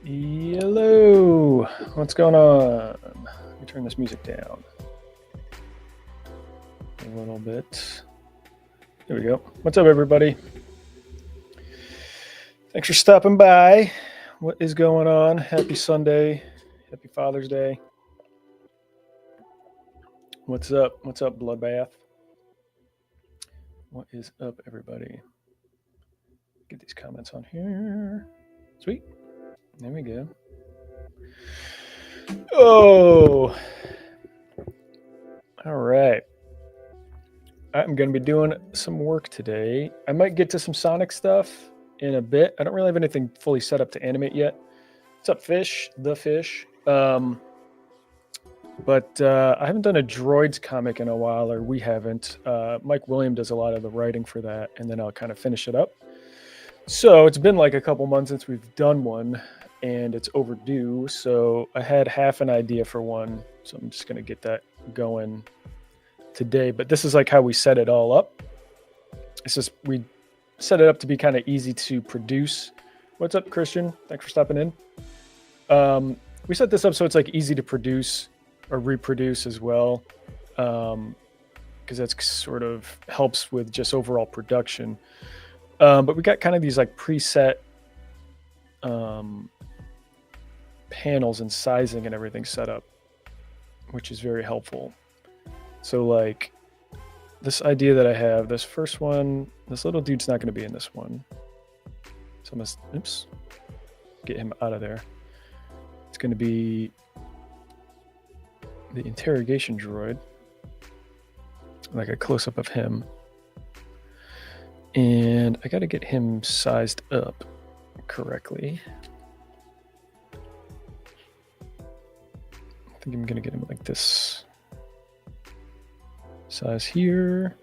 Hello, what's going on? Let me turn this music down a little bit. There we go. What's up, everybody? Thanks for stopping by. What is going on? Happy Sunday. Happy Father's Day. What's up? What's up, Bloodbath? What is up, everybody? Get these comments on here. Sweet. There we go. Oh, all right. I'm going to be doing some work today. I might get to some Sonic stuff in a bit. I don't really have anything fully set up to animate yet. What's up, Fish? The Fish. But I haven't done a Droids comic in a while, or we haven't. Mike William does a lot of the writing for that, and then I'll kind of finish it up. So it's been like a couple months since we've done one, and it's overdue. So I had half an idea for one, so I'm just going to get that going today. But this is like how we set it all up. It's just we set it up to be kind of easy to produce. What's up, Christian? Thanks for stopping in. We set this up so it's like easy to produce or reproduce as well, because that's sort of helps with just overall production. But we got kind of these like preset panels and sizing and everything set up, which is very helpful. So like this idea that I have, this first one, this little dude's not going to be in this one. So I must, oops, get him out of there. It's going to be the interrogation droid, like a close-up of him. And I got to get him sized up correctly. I think I'm going to get him like this size here.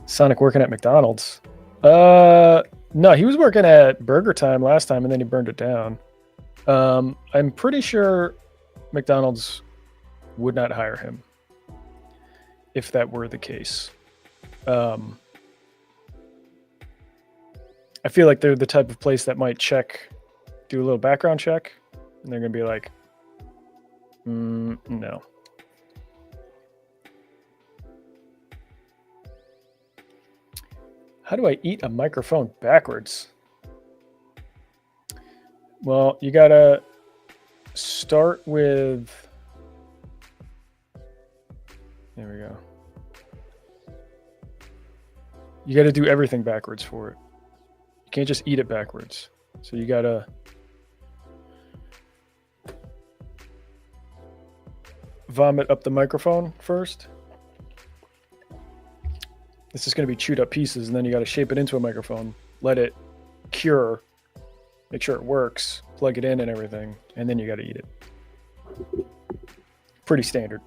Sonic working at McDonald's. No, he was working at Burger Time last time and then he burned it down. I'm pretty sure McDonald's would not hire him if that were the case. I feel like they're the type of place that might do a little background check, and they're going to be like, no. How do I eat a microphone backwards? Well, you got to start with, there we go. You got to do everything backwards for it. You can't just eat it backwards. So you got to vomit up the microphone first. This is going to be chewed up pieces, and then you got to shape it into a microphone, let it cure, make sure it works, plug it in and everything, and then you got to eat it. Pretty standard.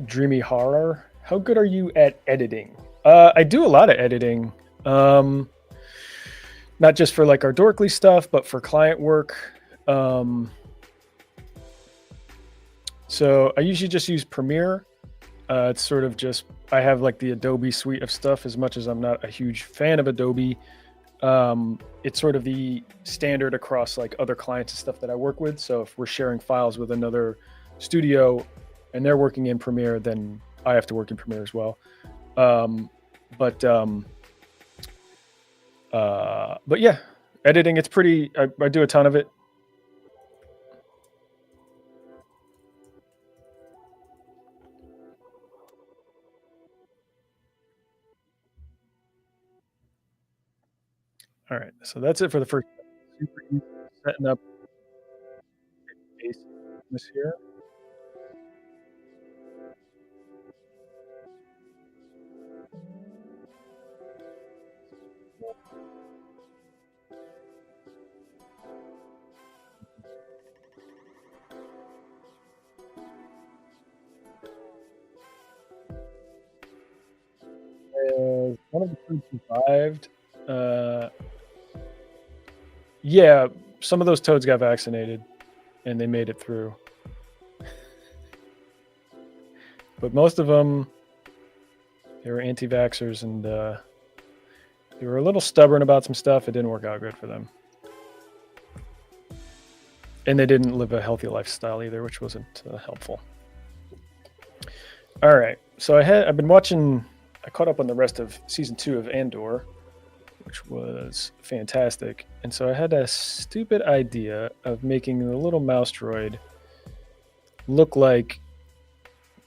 Dreamy horror. How good are you at editing? I do a lot of editing. Not just for like our dorkly stuff, but for client work. So I usually just use Premiere. It's sort of just, I have like the Adobe suite of stuff. As much as I'm not a huge fan of Adobe, it's sort of the standard across like other clients and stuff that I work with. So if we're sharing files with another studio and they're working in Premiere, then I have to work in Premiere as well. But yeah, editing, it's pretty, I do a ton of it. All right, so that's it for the first step. Super easy setting up this here. One of the food survived. Yeah, some of those toads got vaccinated and they made it through. But most of them, they were anti-vaxxers, and They were a little stubborn about some stuff. It didn't work out good for them. And they didn't live a healthy lifestyle either, which wasn't helpful. All right. So I've been watching, I caught up on the rest of season 2 of Andor, which was fantastic. And so I had a stupid idea of making the little mouse droid look like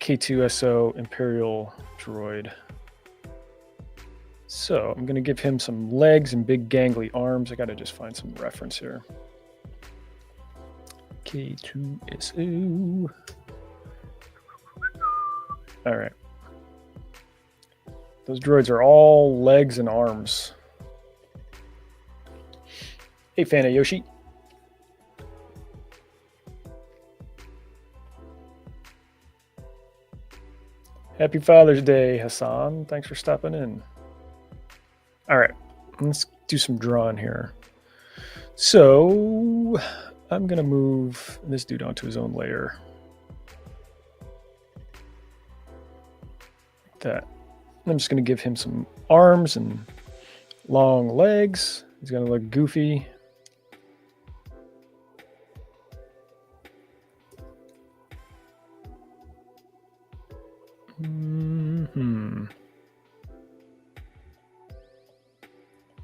K2SO Imperial droid. So I'm going to give him some legs and big gangly arms. I got to just find some reference here. K2SO. All right. Those droids are all legs and arms. Hey, fan of Yoshi. Happy Father's Day, Hassan. Thanks for stopping in. All right, let's do some drawing here. So I'm going to move this dude onto his own layer. Like that. I'm just going to give him some arms and long legs. He's going to look goofy.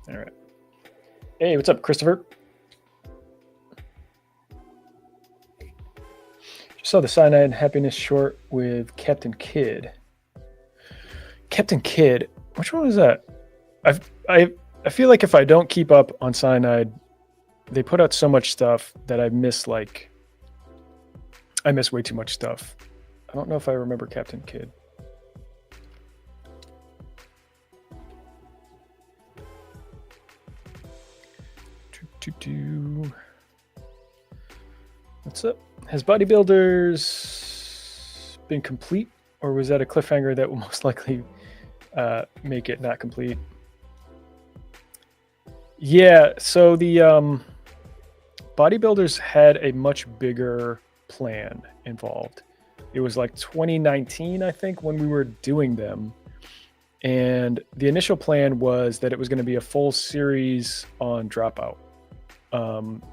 All right. Hey, what's up, Christopher? Just saw the Cyanide Happiness short with Captain Kidd. Captain Kidd, which one was that? I feel like if I don't keep up on Cyanide, they put out so much stuff that I miss way too much stuff. I don't know if I remember Captain Kidd. What's up? Has Bodybuilders been complete, or was that a cliffhanger that will most likely make it not complete? Yeah, so the Bodybuilders had a much bigger plan involved. It was like 2019, I think, when we were doing them. And the initial plan was that it was going to be a full series on Dropout.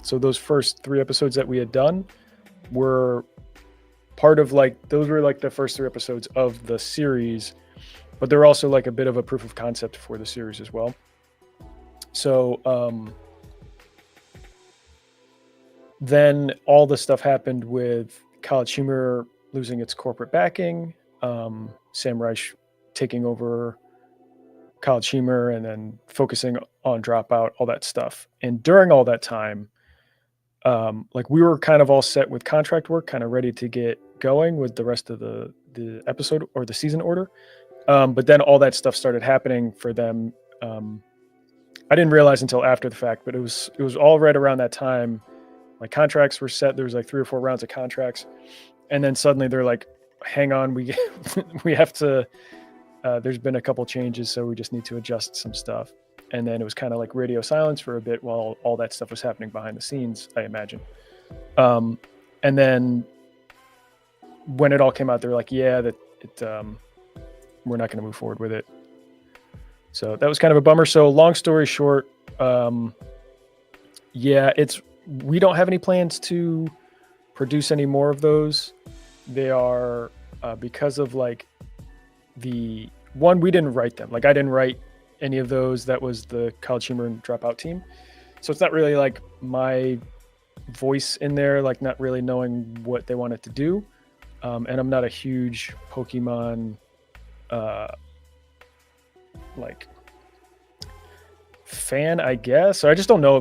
So those first 3 episodes that we had done were part of those were the first 3 episodes of the series, but they're also like a bit of a proof of concept for the series as well. So then all the stuff happened with College Humor losing its corporate backing, Sam Reich taking over College Humor and then focusing on Dropout, all that stuff. And during all that time, we were kind of all set with contract work, kind of ready to get going with the rest of the episode or the season order. But then all that stuff started happening for them. I didn't realize until after the fact, but it was all right around that time. Like contracts were set. There was like 3 or 4 rounds of contracts. And then suddenly they're like, hang on, we have to, there's been a couple changes, so we just need to adjust some stuff. And then it was kind of like radio silence for a bit while all that stuff was happening behind the scenes, I imagine. And then when it all came out, they were like, yeah, we're not going to move forward with it. So that was kind of a bummer. So long story short, we don't have any plans to produce any more of those. They are because of we didn't write them. I didn't write any of those. That was the College Humor and Dropout team. So it's not really like my voice in there, not really knowing what they wanted to do. And I'm not a huge Pokemon fan, I guess. So I just don't know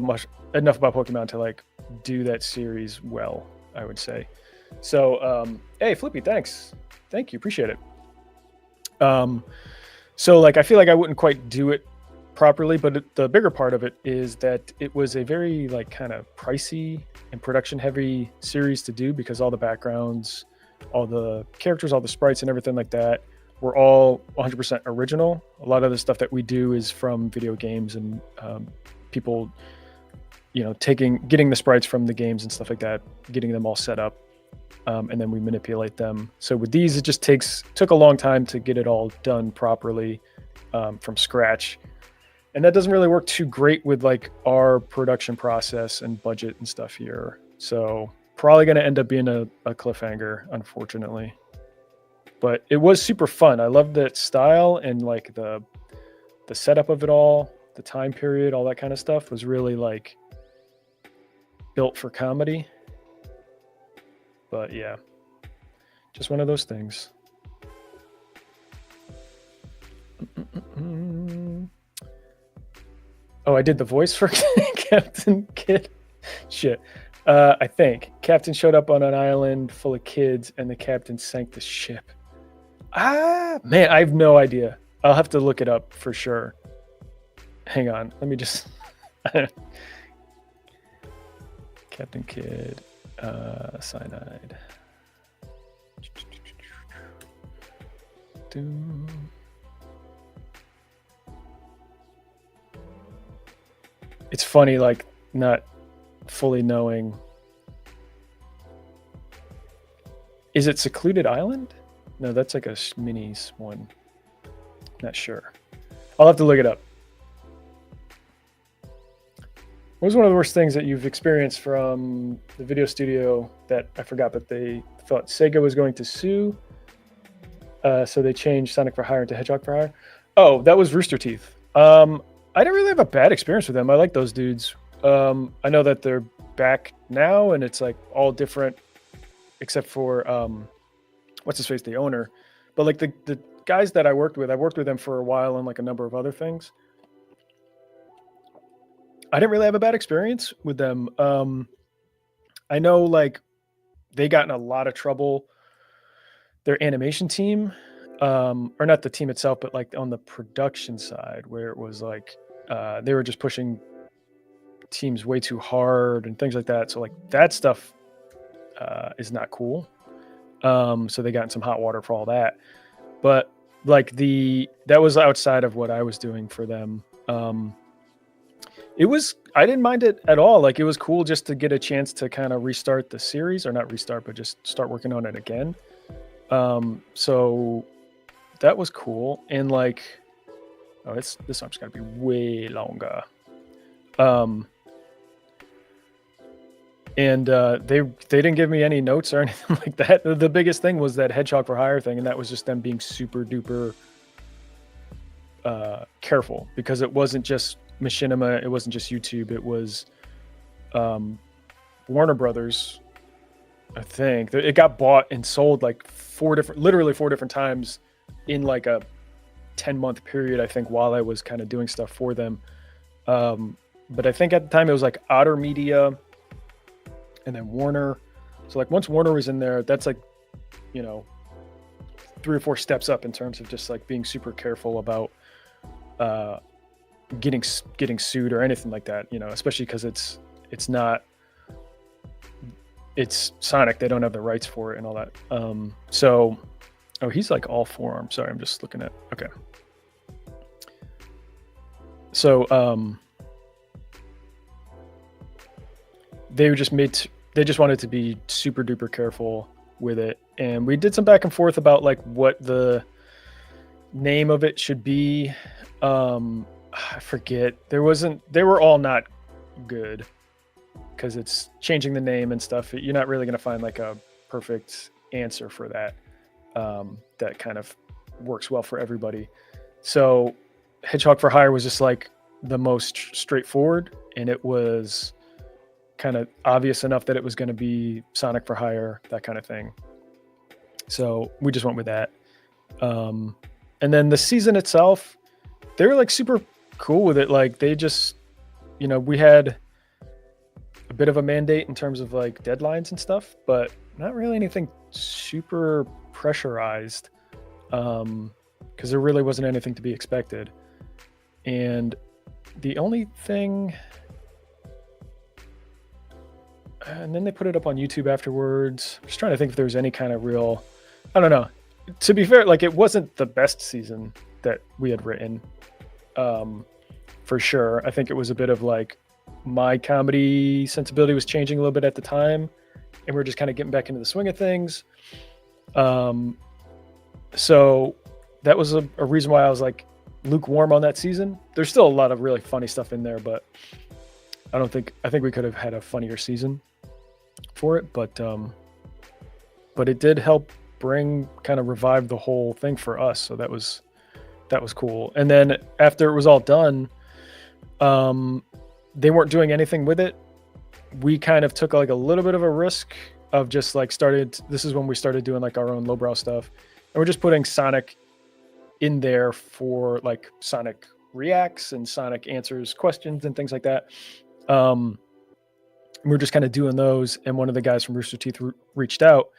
enough about Pokemon to do that series well, I would say. So hey Flippy, thank you, appreciate it. So I feel like I wouldn't quite do it properly, but the bigger part of it is that it was a very kind of pricey and production heavy series to do, because all the backgrounds, all the characters, all the sprites and everything like that were all 100% original. A lot of the stuff that we do is from video games and people, getting the sprites from the games and stuff like that, getting them all set up. And then we manipulate them. So with these, it just took a long time to get it all done properly from scratch. And that doesn't really work too great with like our production process and budget and stuff here. So probably going to end up being a cliffhanger, unfortunately. But it was super fun. I loved that style and like the setup of it all, the time period, all that kind of stuff was really like built for comedy. But yeah, just one of those things. Oh, I did the voice for Captain Kidd. Shit. I think Captain showed up on an island full of kids and the captain sank the ship. Man, I have no idea. I'll have to look it up for sure. Hang on. Let me just... Captain Kidd, cyanide. It's funny, like, not fully knowing. Is it Secluded Island? No, that's like a minis one. Not sure. I'll have to look it up. What was one of the worst things that you've experienced from the video studio that I forgot, but they thought Sega was going to sue, so they changed Sonic for Hire into Hedgehog for Hire? Oh, that was Rooster Teeth. I didn't really have a bad experience with them. I like those dudes. I know that they're back now, and it's like all different, except for what's his face, the owner. But like the guys that I worked with them for a while on like a number of other things. I didn't really have a bad experience with them. I know like they got in a lot of trouble. Their animation team, or not the team itself, but like on the production side, where it was like they were just pushing teams way too hard and things like that. So like that stuff is not cool. So they got in some hot water for all that. But like that was outside of what I was doing for them. I didn't mind it at all. Like it was cool just to get a chance to kind of restart the series, or not restart, but just start working on it again. So that was cool. And like, oh, this song's gotta be way longer. And they didn't give me any notes or anything like that. The biggest thing was that Hedgehog for Hire thing, and that was just them being super duper careful, because it wasn't just Machinima, it wasn't just YouTube, it was Warner Brothers. I think it got bought and sold like literally four different times in like a 10-month period, I think, while I was kind of doing stuff for them. But I think at the time it was like Otter Media and then Warner. So like once Warner was in there, that's like, 3 or 4 steps up in terms of just like being super careful about getting sued or anything like that, especially because it's Sonic. They don't have the rights for it and all that. Oh, he's like all forearm. Sorry, I'm just looking at, okay. So they just wanted to be super duper careful with it. And we did some back and forth about like what the name of it should be. I forget. They were all not good, because it's changing the name and stuff. You're not really going to find like a perfect answer for that that kind of works well for everybody. So Hedgehog for Hire was just like the most straightforward, and it was kind of obvious enough that it was going to be Sonic for Hire, that kind of thing. So we just went with that. And then the season itself, they were like super cool with it. Like they just, we had a bit of a mandate in terms of like deadlines and stuff, but not really anything super pressurized, because there really wasn't anything to be expected. And the only thing, and then they put it up on YouTube afterwards. I'm just trying to think if there was any kind of real, I don't know. To be fair, like it wasn't the best season that we had written, for sure. I think it was a bit of like my comedy sensibility was changing a little bit at the time, and we're just kind of getting back into the swing of things. So that was a reason why I was like lukewarm on that season. There's still a lot of really funny stuff in there, but I think we could have had a funnier season for it, but it did help kind of revive the whole thing for us. So that was cool. And then after it was all done, they weren't doing anything with it. We kind of took like a little bit of a risk of just like this is when we started doing like our own lowbrow stuff. And we're just putting Sonic in there for like Sonic reacts and Sonic answers questions and things like that. We're just kind of doing those. And one of the guys from Rooster Teeth reached out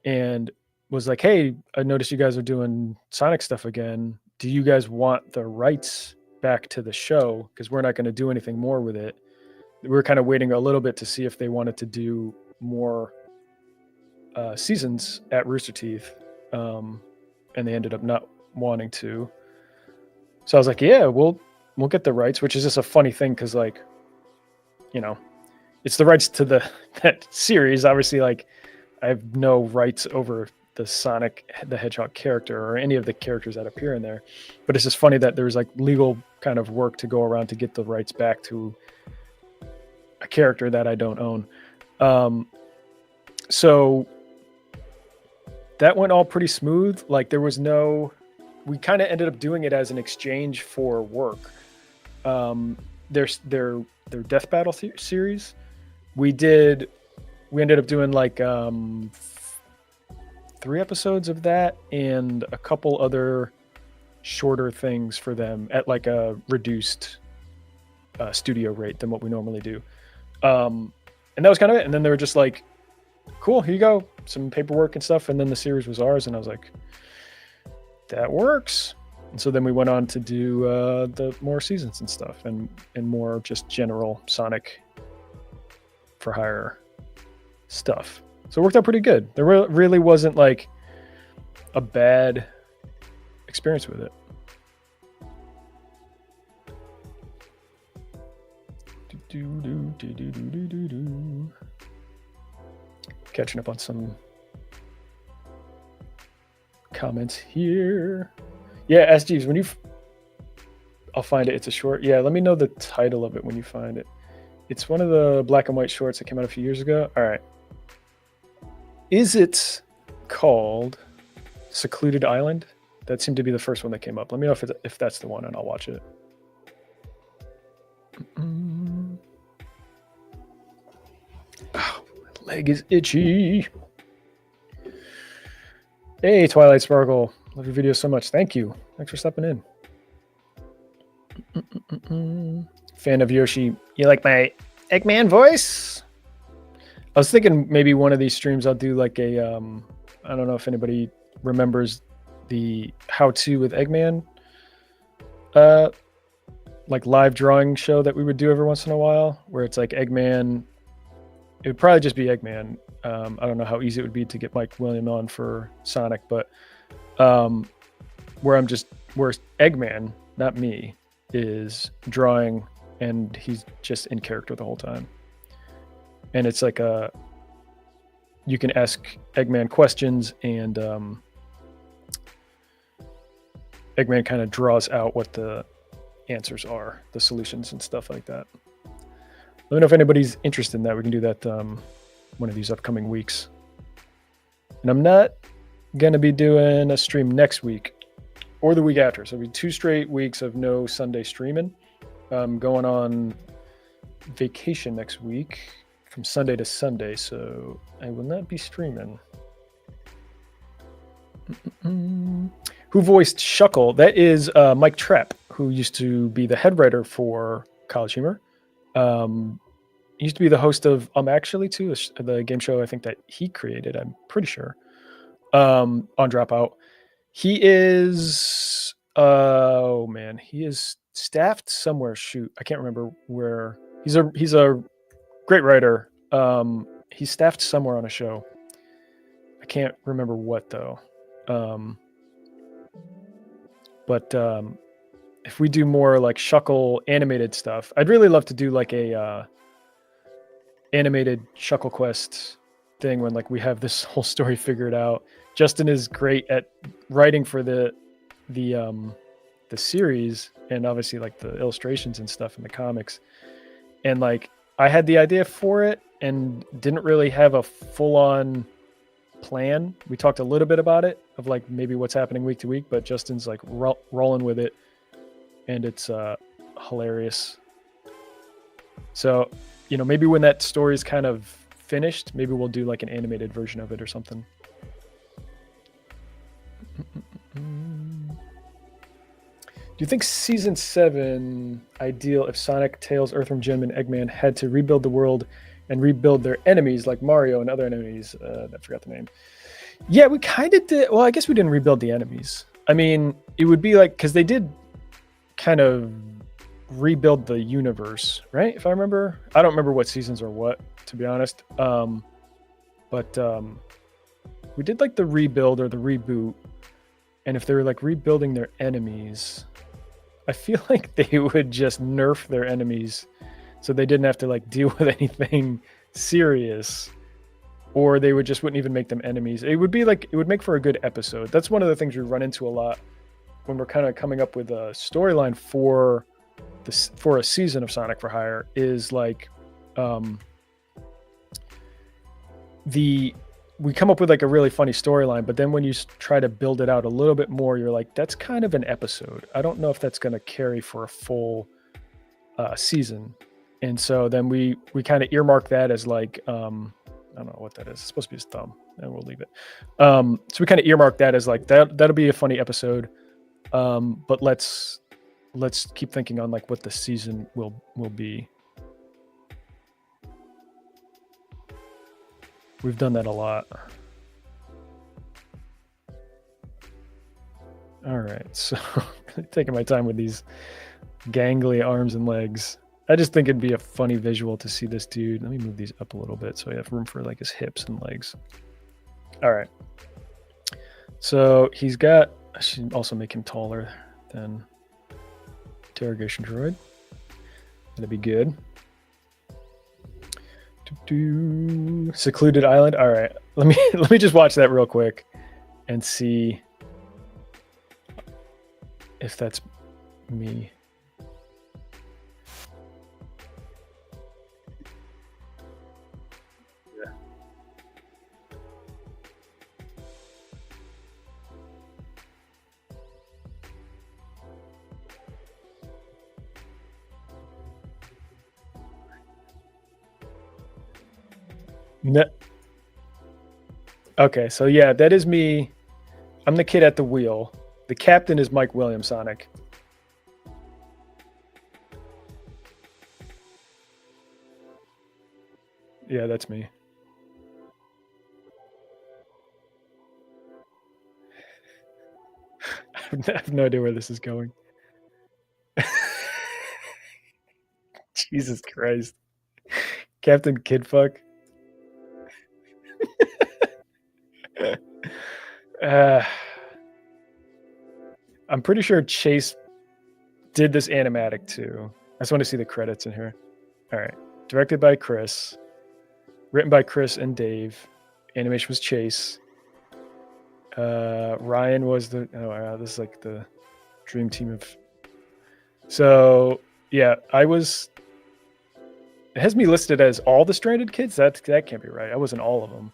and was like, hey, I noticed you guys are doing Sonic stuff again. Do you guys want the rights back to the show? Because we're not going to do anything more with it. We're kind of waiting a little bit to see if they wanted to do more seasons at Rooster Teeth. And they ended up not wanting to. So I was like, yeah, we'll get the rights, which is just a funny thing because, like, you know, it's the rights to that series. Obviously, like, I have no rights over the Sonic the Hedgehog character or any of the characters that appear in there. But it's just funny that there's like legal kind of work to go around to get the rights back to a character that I don't own. So that went all pretty smooth. Like we kind of ended up doing it as an exchange for work. Their Death Battle series. We ended up doing like 3 episodes of that and a couple other shorter things for them at like a reduced studio rate than what we normally do. And that was kind of it. And then they were just like, cool, here you go, some paperwork and stuff. And then the series was ours. And I was like, that works. And so then we went on to do the more seasons and stuff and more just general Sonic for hire stuff. So it worked out pretty good. There really wasn't like a bad experience with it. Catching up on some comments here. Yeah, ask Jeeves, I'll find it. It's a short. Yeah, let me know the title of it when you find it. It's one of the black and white shorts that came out a few years ago. All right. Is it called Secluded Island? That seemed to be the first one that came up. Let me know if that's the one, and I'll watch it. Oh, my leg is itchy. Hey, Twilight Sparkle. Love your video so much. Thank you. Thanks for stepping in. Fan of Yoshi. You like my Eggman voice? I was thinking maybe one of these streams I'll do like a, I don't know if anybody remembers the how-to with Eggman, like live drawing show that we would do every once in a while, where it's like Eggman. It would probably just be Eggman. I don't know how easy it would be to get Mike William on for Sonic, but where Eggman, not me, is drawing and he's just in character the whole time. And it's like you can ask Eggman questions and Eggman kind of draws out what the answers are, the solutions and stuff like that. Let me know if anybody's interested in that. We can do that one of these upcoming weeks. And I'm not going to be doing a stream next week or the week after. So it'll be 2 straight weeks of no Sunday streaming. I'm going on vacation next week from Sunday to Sunday, so I will not be streaming. Who voiced Shuckle? That is Mike Trapp, who used to be the head writer for College Humor. He used to be the host of Actually too, the game show I think that he created, I'm pretty sure, on Dropout. He is, he is staffed somewhere. Shoot, I can't remember where. He's a great writer. He's staffed somewhere on a show. I can't remember what though. But if we do more like Shuckle animated stuff, I'd really love to do like a animated Shuckle Quest thing when like we have this whole story figured out. Justin is great at writing for the the series and obviously like the illustrations and stuff in the comics. And like I had the idea for it and didn't really have a full-on plan. We talked a little bit about it of like maybe what's happening week to week, but Justin's like rolling with it, and it's hilarious. So, you know, maybe when that story's kind of finished, maybe we'll do like an animated version of it or something. Do you think season 7 ideal if Sonic, Tails, Earthworm Jim, and Eggman had to rebuild the world and rebuild their enemies like Mario and other enemies? I forgot the name. Yeah, we kind of did. Well, I guess we didn't rebuild the enemies. I mean, it would be like, because they did kind of rebuild the universe, right? If I remember. I don't remember what seasons or what, to be honest. But we did like the rebuild or the reboot. And if they were like rebuilding their enemies, I feel like they would just nerf their enemies so they didn't have to like deal with anything serious, or they would wouldn't even make them enemies. It would be like, it would make for a good episode. That's one of the things we run into a lot when we're kind of coming up with a storyline for this, for a season of Sonic for Hire, is like we come up with like a really funny storyline, but then when you try to build it out a little bit more, you're like, that's kind of an episode. I don't know if that's going to carry for a full season. And so then we kind of earmark that as like, I don't know what that is. It's supposed to be his thumb, and we'll leave it. So we kind of earmark that as like, that'll be a funny episode. But let's keep thinking on like what the season will be. We've done that a lot. All right, so taking my time with these gangly arms and legs. I just think it'd be a funny visual to see this dude. Let me move these up a little bit so I have room for like his hips and legs. All right. So he's got, I should also make him taller than interrogation droid. That'd be good. Secluded island. All right, let me just watch that real quick and see if that's me. Yeah. No. Okay, so yeah, that is me. I'm the kid at the wheel. The captain is Mike Williams, Sonic. Yeah, that's me. I have no idea where this is going. Jesus Christ. Captain Kidfuck. I'm pretty sure Chase did this animatic too. I just want to see the credits in here. All right. Directed by Chris. Written by Chris and Dave. Animation was Chase. Ryan was the, this is like the dream team of. So yeah, it has me listed as all the stranded kids. That can't be right. I wasn't all of them.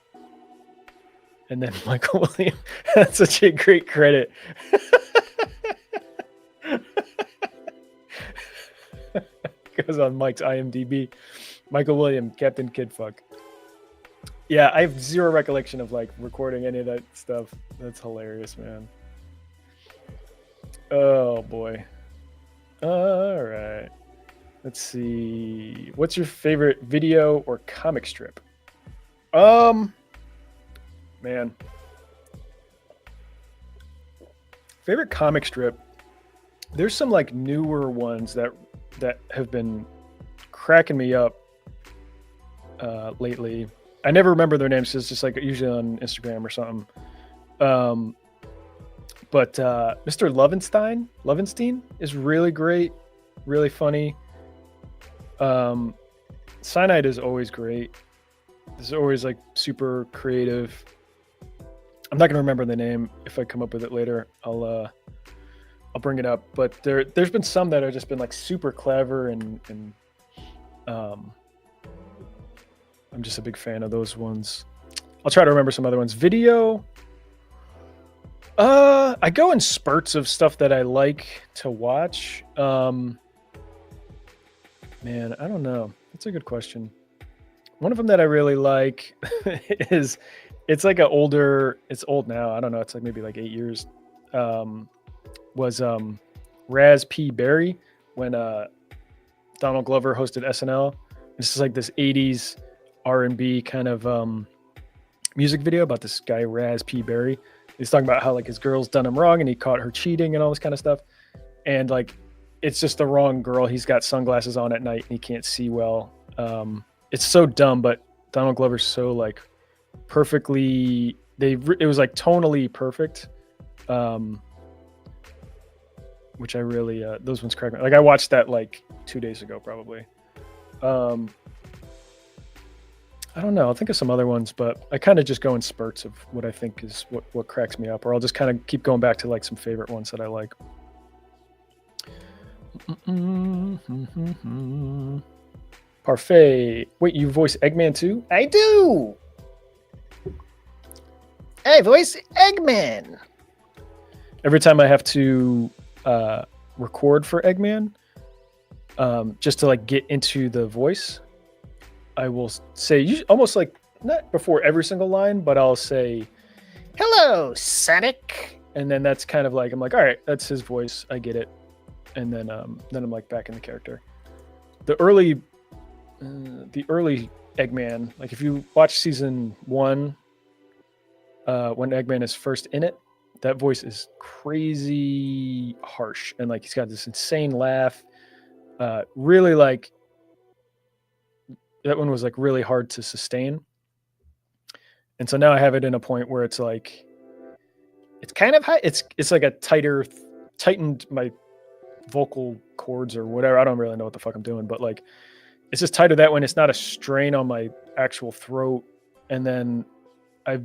And then Michael Williams. That's such a great credit. Goes on Mike's IMDb. Michael Williams, Captain Kidfuck. Yeah, I have zero recollection of like recording any of that stuff. That's hilarious, man. Oh boy. All right. Let's see. What's your favorite video or comic strip? Man. Favorite comic strip. There's some like newer ones that have been cracking me up lately. I never remember their names. It's just like usually on Instagram or something. But Mr. Lovenstein is really great, really funny. Cyanide is always great. This is always like super creative. I'm not gonna remember the name. If I come up with it later, I'll I'll bring it up. But there's been some that have just been like super clever, and um, I'm just a big fan of those ones. I'll try to remember some other ones. Video. I go in spurts of stuff that I like to watch. Man, I don't know. That's a good question. One of them that I really like is, it's like it's old now. I don't know. It's like maybe like 8 years. Was Raz P. Berry, when Donald Glover hosted SNL. This is like this 80s R&B kind of music video about this guy Raz P. Berry. He's talking about how like his girl's done him wrong and he caught her cheating and all this kind of stuff. And like, it's just the wrong girl. He's got sunglasses on at night and he can't see well. It's so dumb, but Donald Glover's so like perfectly, it was like tonally perfect. Which I really, those ones crack me. Like I watched that like 2 days ago, probably. I don't know. I'll think of some other ones, but I kind of just go in spurts of what I think is what cracks me up, or I'll just kind of keep going back to like some favorite ones that I like. Parfait. Wait, you voice Eggman too? I do. I voice Eggman. Every time I have to record for Eggman, just to like get into the voice, I will say almost like not before every single line, but I'll say, "Hello, Sonic," and then that's kind of like I'm like, all right, that's his voice. I get it, and then I'm like back in the character. The early Eggman, like if you watch season 1, when Eggman is first in it, that voice is crazy harsh, and like he's got this insane laugh. Really like. That one was like really hard to sustain. And so now I have it in a point where it's like, it's kind of high. It's like a tightened my vocal cords or whatever. I don't really know what the fuck I'm doing, but like, it's just tighter that when it's not a strain on my actual throat. And then I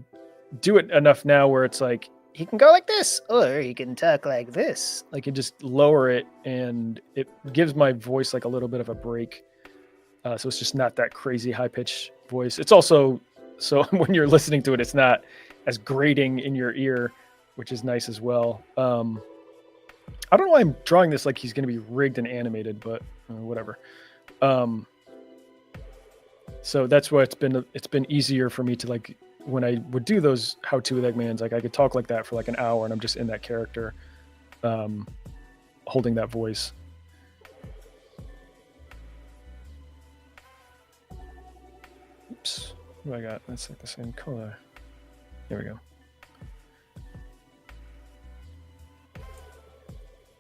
do it enough now where it's like, he can go like this, or he can talk like this. Like you just lower it and it gives my voice like a little bit of a break. So it's just not that crazy high-pitched voice. It's also, so when you're listening to it, it's not as grating in your ear, which is nice as well. I don't know why I'm drawing this like he's going to be rigged and animated, but whatever. So that's why it's been easier for me to like, when I would do those how-to with Eggmans, like I could talk like that for like an hour and I'm just in that character, holding that voice. Oops, what do I got? That's like the same color. There we go.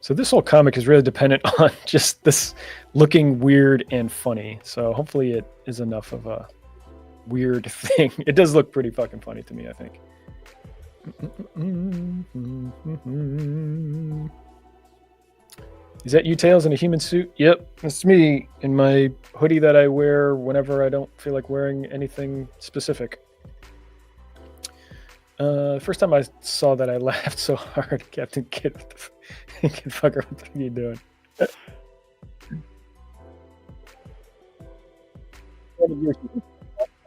So this whole comic is really dependent on just this looking weird and funny. So hopefully it is enough of a weird thing. It does look pretty fucking funny to me, I think. Is that you, Tails, in a human suit? Yep, that's me in my hoodie that I wear whenever I don't feel like wearing anything specific. First time I saw that, I laughed so hard. Captain Kid, Kid fucker, what are you doing? I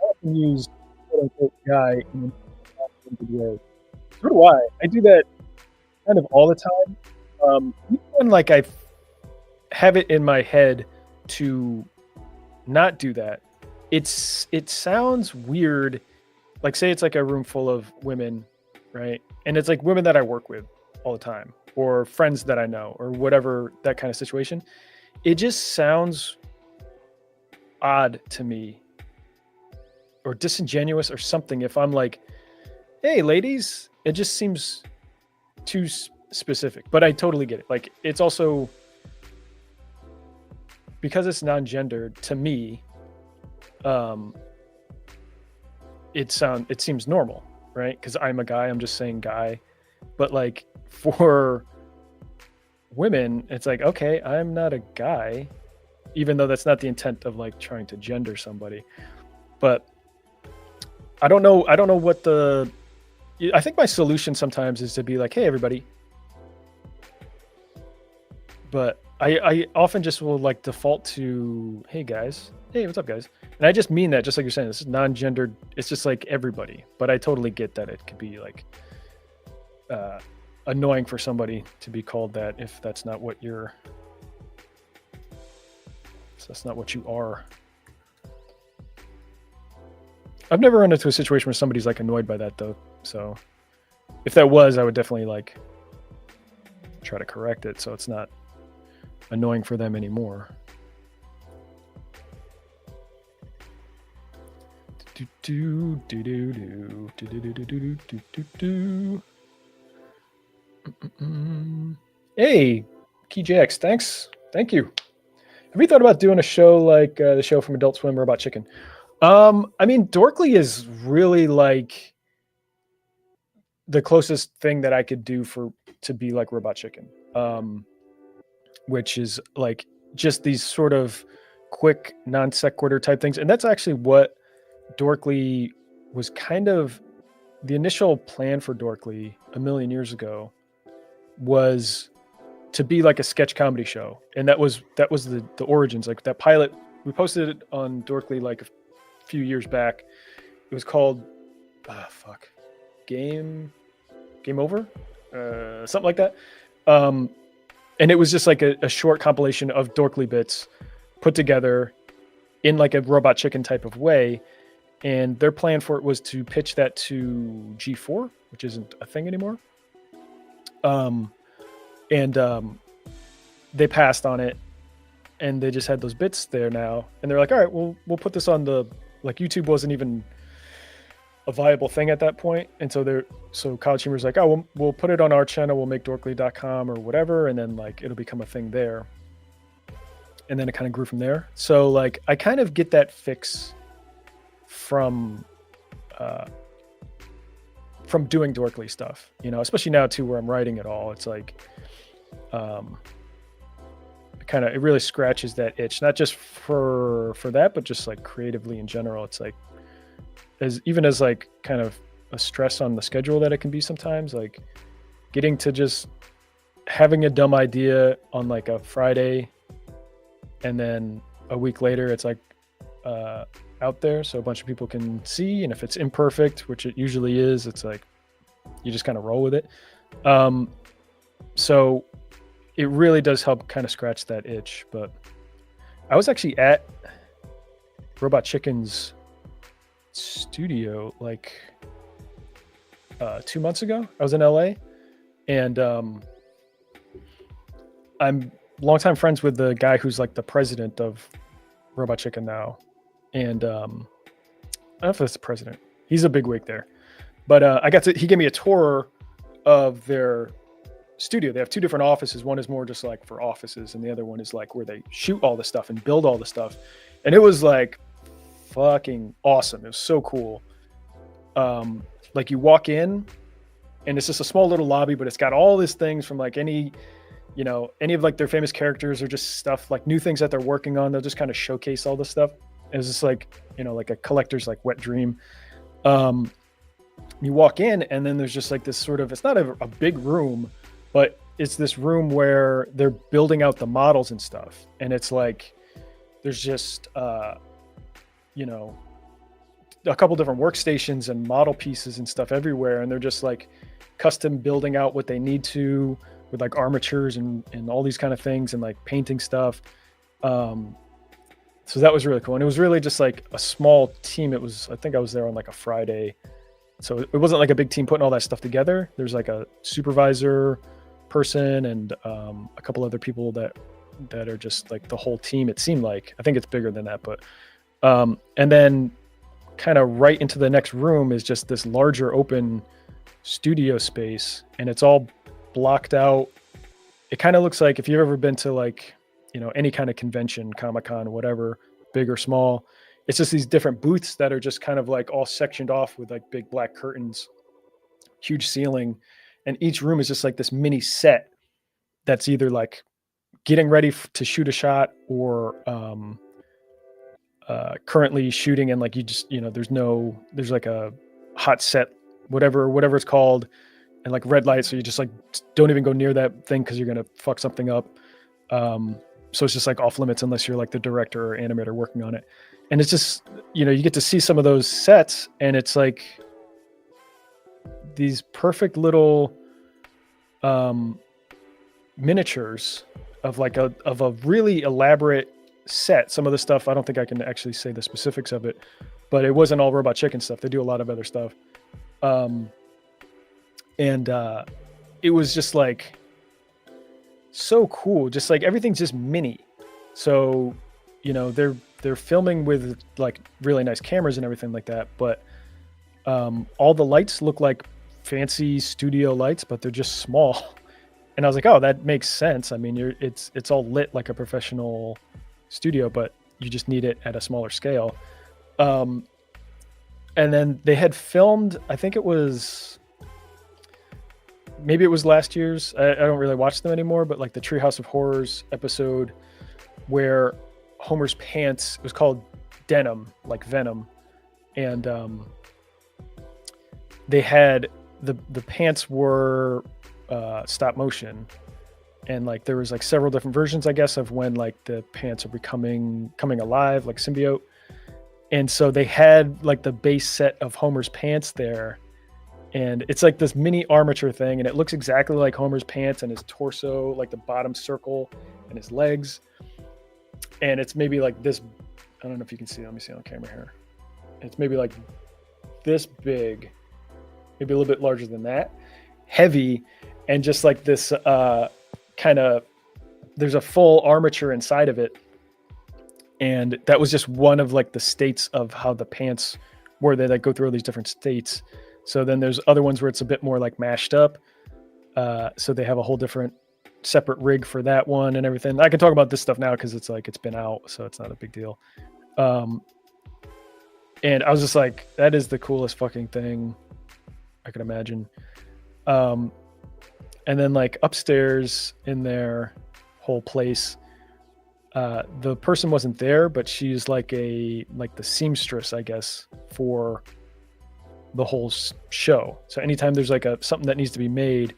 often use quote-unquote guy in a way. So do I. I do that kind of all the time. Even like I have it in my head to not do that, it sounds weird. Like say it's like a room full of women, right? And it's like women that I work with all the time, or friends that I know, or whatever, that kind of situation. It just sounds odd to me, or disingenuous or something. If I'm like, hey ladies, it just seems too specific, but I totally get it. Like it's also because it's non-gendered to me, it seems normal, right? Because I'm a guy, I'm just saying guy. But like for women, it's like, okay, I'm not a guy, even though that's not the intent of like trying to gender somebody. But I don't know what I think my solution sometimes is to be like, hey everybody, but I often just will like default to, hey guys, hey, what's up guys? And I just mean that, just like you're saying, this is non-gendered. It's just like everybody, but I totally get that it could be like annoying for somebody to be called that if that's not what you're, so that's not what you are. I've never run into a situation where somebody's like annoyed by that though. So if that was, I would definitely like try to correct it so it's not annoying for them anymore. Hey, KeyJax, thanks. Thank you. Have you thought about doing a show like the show from Adult Swim or about chicken? I mean, Dorkly is really like the closest thing that I could do to be like Robot Chicken, which is like just these sort of quick non sequitur type things. And that's actually what Dorkly was kind of the initial plan for Dorkly a million years ago was to be like a sketch comedy show. And that was the origins, like that pilot. We posted it on Dorkly like a few years back. It was called Game Over, something like that. And it was just like a short compilation of Dorkly bits put together in like a Robot Chicken type of way. And their plan for it was to pitch that to G4, which isn't a thing anymore. They passed on it, and they just had those bits there now. And they're like, all right, we'll put this on the, like YouTube wasn't even a viable thing at that point. And so College Humor's like, oh, we'll put it on our channel. We'll make dorkly.com or whatever. And then like, it'll become a thing there. And then it kind of grew from there. So like, I kind of get that fix from doing Dorkly stuff, you know, especially now too, where I'm writing it all. It's like, it really scratches that itch, not just for that, but just like creatively in general. It's like, as like kind of a stress on the schedule that it can be sometimes, like getting to just having a dumb idea on like a Friday, and then a week later it's like out there so a bunch of people can see. And if it's imperfect, which it usually is, it's like you just kind of roll with it. So it really does help kind of scratch that itch. But I was actually at Robot Chicken's studio like 2 months ago. I was in LA, and I'm longtime friends with the guy who's like the president of Robot Chicken now. And I don't know if that's the president. He's a big wig there. But he gave me a tour of their studio. They have two different offices. One is more just like for offices, and the other one is like where they shoot all the stuff and build all the stuff. And it was like fucking awesome. It was so cool. Like you walk in and it's just a small little lobby, but it's got all these things from like any of like their famous characters, or just stuff like new things that they're working on. They'll just kind of showcase all this stuff. It's just like, like a collector's like wet dream. You walk in and then there's just like this sort of, it's not a big room, but it's this room where they're building out the models and stuff. And it's like, there's just, a couple different workstations and model pieces and stuff everywhere. And they're just like custom building out what they need to with like armatures and all these kind of things, and like painting stuff. So that was really cool. And it was really just like a small team. I think I was there on like a Friday. So it wasn't like a big team putting all that stuff together. There's like a supervisor person and a couple other people that are just like the whole team. It seemed like, I think it's bigger than that, but and then kind of right into the next room is just this larger open studio space, and it's all blocked out. It kind of looks like, if you've ever been to like, any kind of convention, Comic-Con, whatever, big or small, it's just these different booths that are just kind of like all sectioned off with like big black curtains, huge ceiling. And each room is just like this mini set that's either like getting ready to shoot a shot, or currently shooting. And like, you just, there's like a hot set, whatever it's called, and like red light. So you just like, don't even go near that thing, 'cause you're going to fuck something up. So it's just like off limits unless you're like the director or animator working on it. And it's just, you get to see some of those sets, and it's like these perfect little miniatures of like a really elaborate set. Some of the stuff, I don't think I can actually say the specifics of it, but it wasn't all Robot Chicken stuff. They do a lot of other stuff. And it was just like so cool. Just like everything's just mini. So, they're filming with like really nice cameras and everything like that, but all the lights look like fancy studio lights, but they're just small. And I was like, oh, that makes sense. I mean, it's all lit like a professional studio, but you just need it at a smaller scale. And then they had filmed, I think it was last year's. I don't really watch them anymore, but like the Treehouse of Horrors episode where Homer's pants, it was called Denim, like Venom. And they had the pants were stop motion, and like there was like several different versions, I guess, of when like the pants are coming alive, like symbiote. And so they had like the base set of Homer's pants there, and it's like this mini armature thing, and it looks exactly like Homer's pants and his torso, like the bottom circle, and his legs. And it's maybe like this, I don't know if you can see, let me see on camera here. It's maybe like this big, maybe a little bit larger than that, heavy, and just like this kind of, there's a full armature inside of it. And that was just one of like the states of how the pants were. They like go through all these different states. So then there's other ones where it's a bit more like mashed up. So they have a whole different separate rig for that one and everything. I can talk about this stuff now because it's like it's been out, so it's not a big deal. And I was just like, that is the coolest fucking thing I could imagine. And then like upstairs in their whole place, the person wasn't there, but she's like the seamstress, I guess, for the whole show. So anytime there's like something that needs to be made,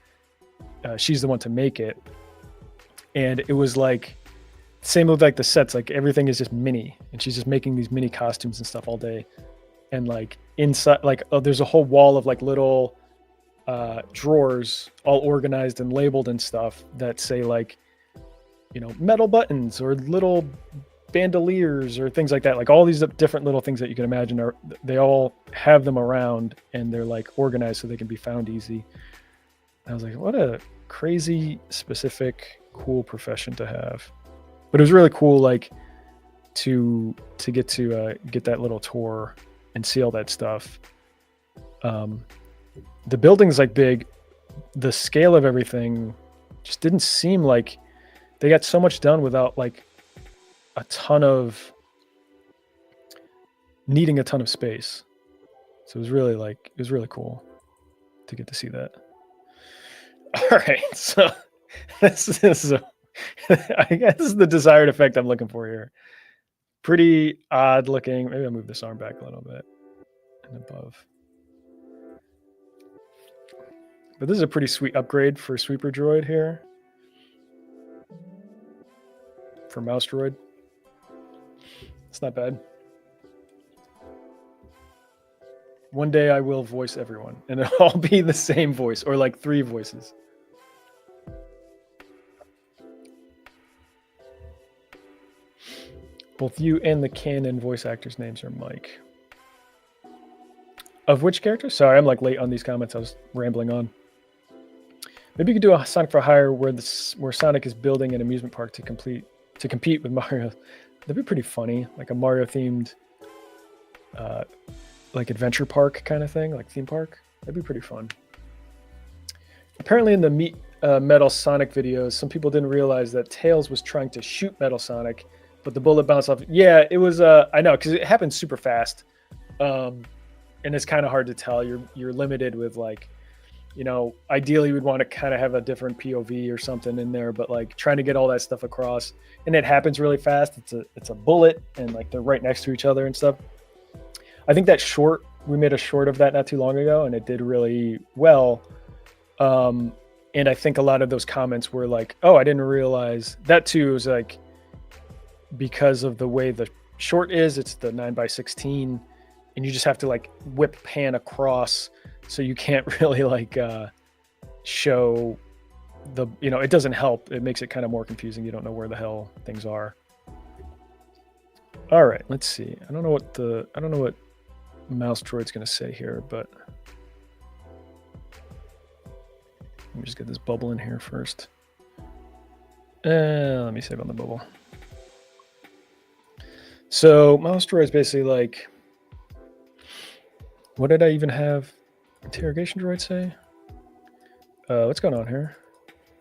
she's the one to make it. And it was like same with like the sets, like everything is just mini, and she's just making these mini costumes and stuff all day. And like inside, like there's a whole wall of like little drawers all organized and labeled and stuff that say like, metal buttons or little bandoliers or things like that. Like all these different little things that you can imagine they all have them around, and they're like organized so they can be found easy. And I was like, what a crazy specific cool profession to have. But it was really cool, like to get that little tour and see all that stuff. The building's like big. The scale of everything just didn't seem like they got so much done without like a ton of needing a ton of space. So it was really cool to get to see that. All right, so this is I guess this is the desired effect I'm looking for here. Pretty odd looking. Maybe I'll move this arm back a little bit and above. But this is a pretty sweet upgrade for Sweeper Droid here. For Mouse Droid. It's not bad. One day I will voice everyone, and it'll all be the same voice, or like 3 voices. Both you and the canon voice actor's names are Mike. Of which character? Sorry, I'm like late on these comments. I was rambling on. Maybe you could do a Sonic for Hire where Sonic is building an amusement park to compete with Mario. That'd be pretty funny, like a Mario themed, like adventure park kind of thing, like theme park. That'd be pretty fun. Apparently, in the Metal Sonic videos, some people didn't realize that Tails was trying to shoot Metal Sonic, but the bullet bounced off. Yeah, it was. I know, because it happened super fast, and it's kind of hard to tell. You're limited with like, ideally we'd want to kind of have a different POV or something in there, but like trying to get all that stuff across, and it happens really fast. It's a bullet, and like they're right next to each other and stuff. I think that we made a short of that not too long ago, and it did really well. And And I think a lot of those comments were like, oh, I didn't realize that too. It was like, because of the way the short is, it's the 9:16, and you just have to like whip pan across. So you can't really like show the, it doesn't help. It makes it kind of more confusing. You don't know where the hell things are. All right, let's see. I don't know what Mouse Droid's going to say here, but let me just get this bubble in here first. Let me save on the bubble. So Mouse Droid is basically like, what did I even have interrogation droid say? What's going on here?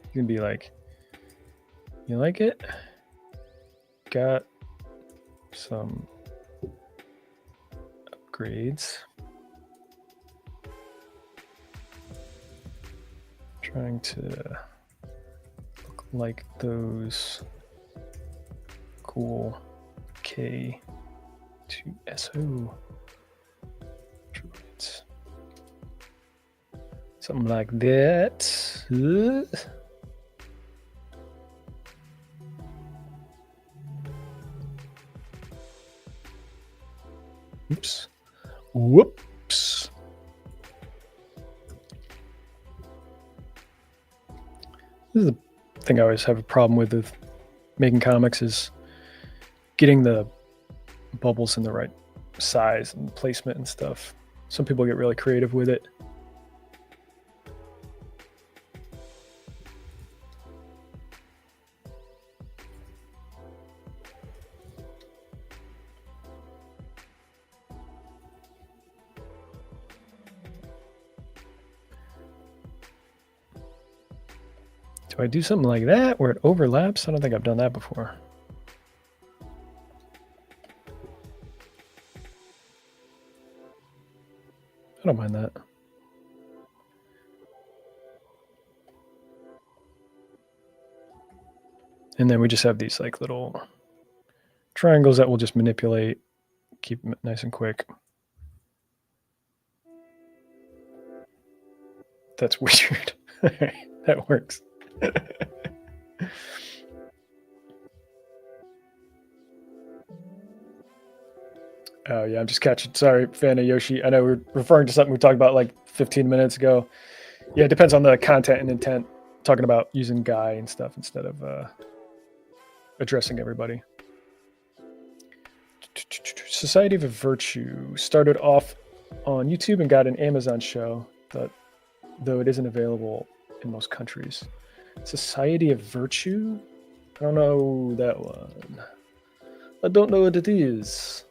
You can be like, you like it? Got some upgrades. Trying to look like those cool K2SO droids. Something like that. Oops. Whoops. This is the thing I always have a problem with making comics, is getting the bubbles in the right size and placement and stuff. Some people get really creative with it. Do I do something like that where it overlaps? I don't think I've done that before. I don't mind that. And then we just have these like little triangles that we'll just manipulate, keep them nice and quick. That's weird. That works. Oh yeah, I'm just catching. Sorry, fan of Yoshi. I know we're referring to something we talked about like 15 minutes ago. Yeah, it depends on the content and intent. Talking about using Guy and stuff instead of addressing everybody. Society of Virtue started off on YouTube and got an Amazon show, though it isn't available in most countries. Society of Virtue? I don't know that one. I don't know what it is.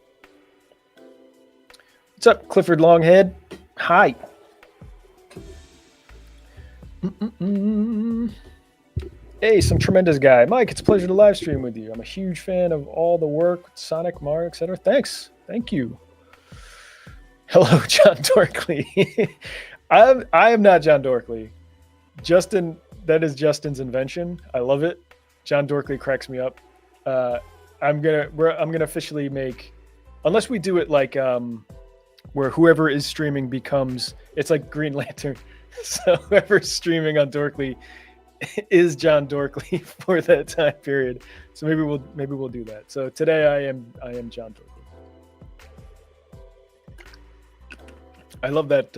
What's up, Clifford Longhead? Hi. Hey, some tremendous guy. Mike, it's a pleasure to live stream with you. I'm a huge fan of all the work, Sonic, Mario, etc. Thanks. Thank you. Hello, John Dorkley. I am not John Dorkley. Justin, that is Justin's invention. I love it. John Dorkley cracks me up. I'm gonna officially make, unless we do it like where whoever is streaming becomes, it's like Green Lantern. So whoever's streaming on Dorkley is John Dorkley for that time period. So maybe we'll do that. So today I am John Dorkley. I love that.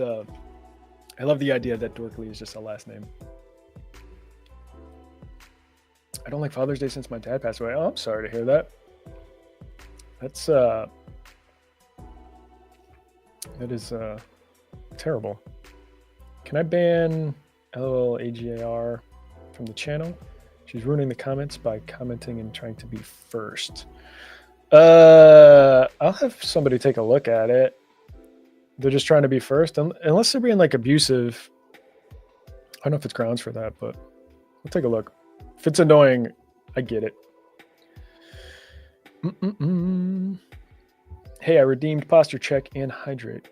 I love the idea that Dorkley is just a last name. I don't like Father's Day since my dad passed away. Oh, I'm sorry to hear that. That's that is terrible. Can I ban LLAGAR from the channel? She's ruining the comments by commenting and trying to be first. I'll have somebody take a look at it. They're just trying to be first, unless they're being like abusive. I don't know if it's grounds for that, but we'll take a look. If it's annoying, I get it. Hey, I redeemed posture check and hydrate.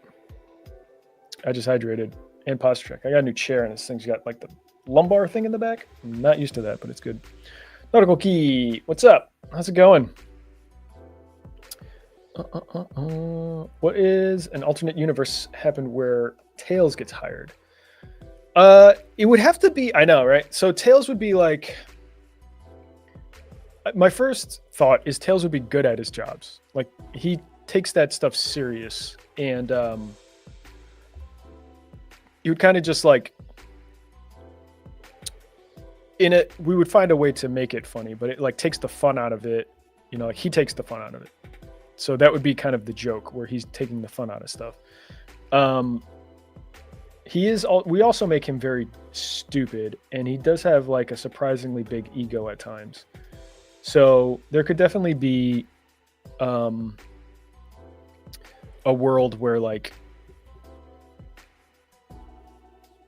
I just hydrated and posture check. I got a new chair, and this thing's got like the lumbar thing in the back. I'm not used to that, but it's good. Nautical Key, what's up? How's it going? What is an alternate universe happened where Tails gets hired? It would have to be. I know, right? So Tails would be like. My first thought is Tails would be good at his jobs. Like he takes that stuff serious, and you would kind of just like in it. We would find a way to make it funny, but it like takes the fun out of it. You know, like he takes the fun out of it. So that would be kind of the joke where he's taking the fun out of stuff. He is. We also make him very stupid, and he does have like a surprisingly big ego at times. So there could definitely be a world where like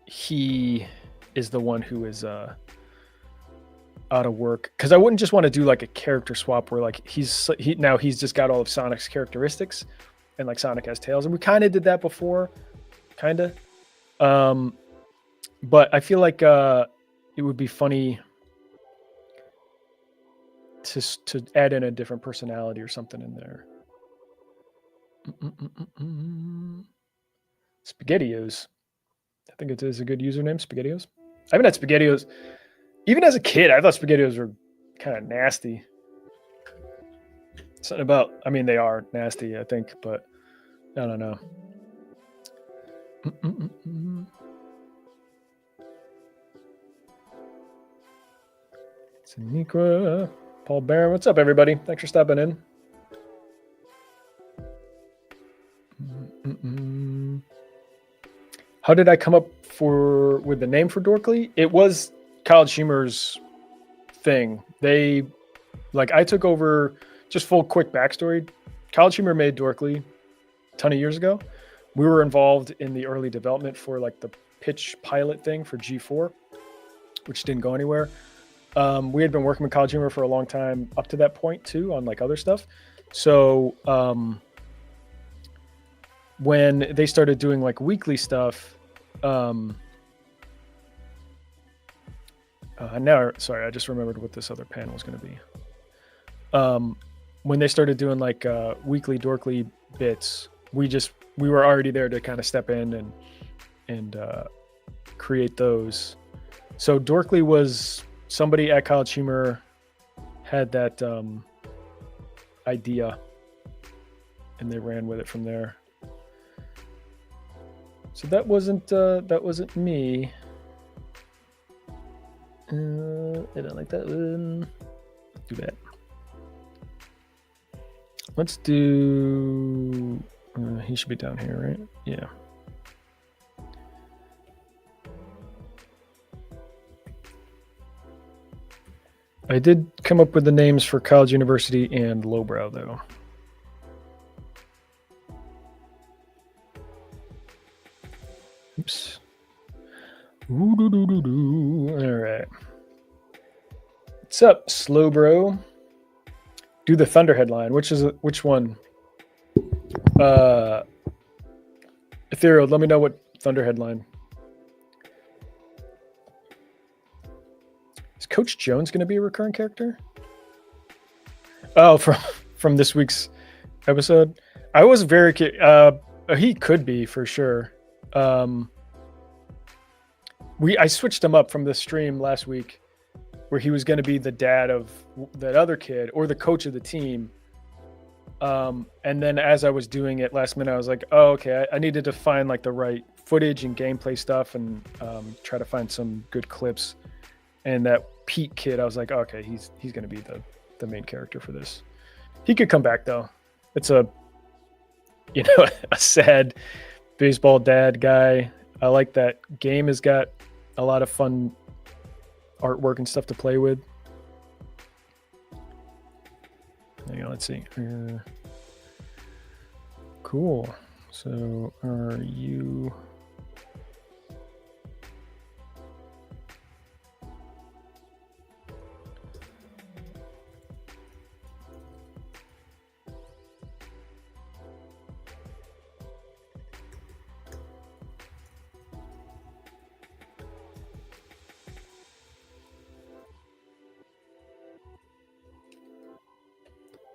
he is the one who is out of work, because I wouldn't just want to do like a character swap where like he's just got all of Sonic's characteristics and like Sonic has Tails, and we kind of did that before, kind of. But I feel like it would be funny to add in a different personality or something in there. SpaghettiOs. I think it is a good username, SpaghettiOs. I haven't had SpaghettiOs. Even as a kid, I thought SpaghettiOs were kind of nasty. Something about, I mean, they are nasty, I think, but I don't know. Saniqua, Paul Barron, what's up, everybody? Thanks for stopping in. How did I come up with the name for Dorkly? It was College Humor's thing. I took over, just full quick backstory. College Humor made Dorkly a ton of years ago. We were involved in the early development for like the pitch pilot thing for G4, which didn't go anywhere. We had been working with College Humor for a long time up to that point too, on like other stuff. So when they started doing like weekly stuff, now, sorry, I just remembered what this other panel was going to be. When they started doing like weekly Dorkly bits, we were already there to kind of step in and create those. So Dorkly was somebody at College Humor had that idea, and they ran with it from there. So that wasn't me. I don't like that one. Let's do that. Let's do. He should be down here, right? Yeah. I did come up with the names for College University and Lowbrow, though. Oops. All right. What's up, Slowbro? Do the Thunder headline. Which one? Ethereal, let me know what Thunder headline. Is Coach Jones going to be a recurring character? Oh, from this week's episode? I was very he could be for sure. I switched him up from the stream last week where he was going to be the dad of that other kid or the coach of the team. And then as I was doing it last minute, I was like, oh, okay, I needed to find like the right footage and gameplay stuff and try to find some good clips. And that Pete kid, I was like, okay, he's going to be the main character for this. He could come back though. It's a sad baseball dad guy. I like that game has got a lot of fun artwork and stuff to play with. Let's see. Cool. So are you...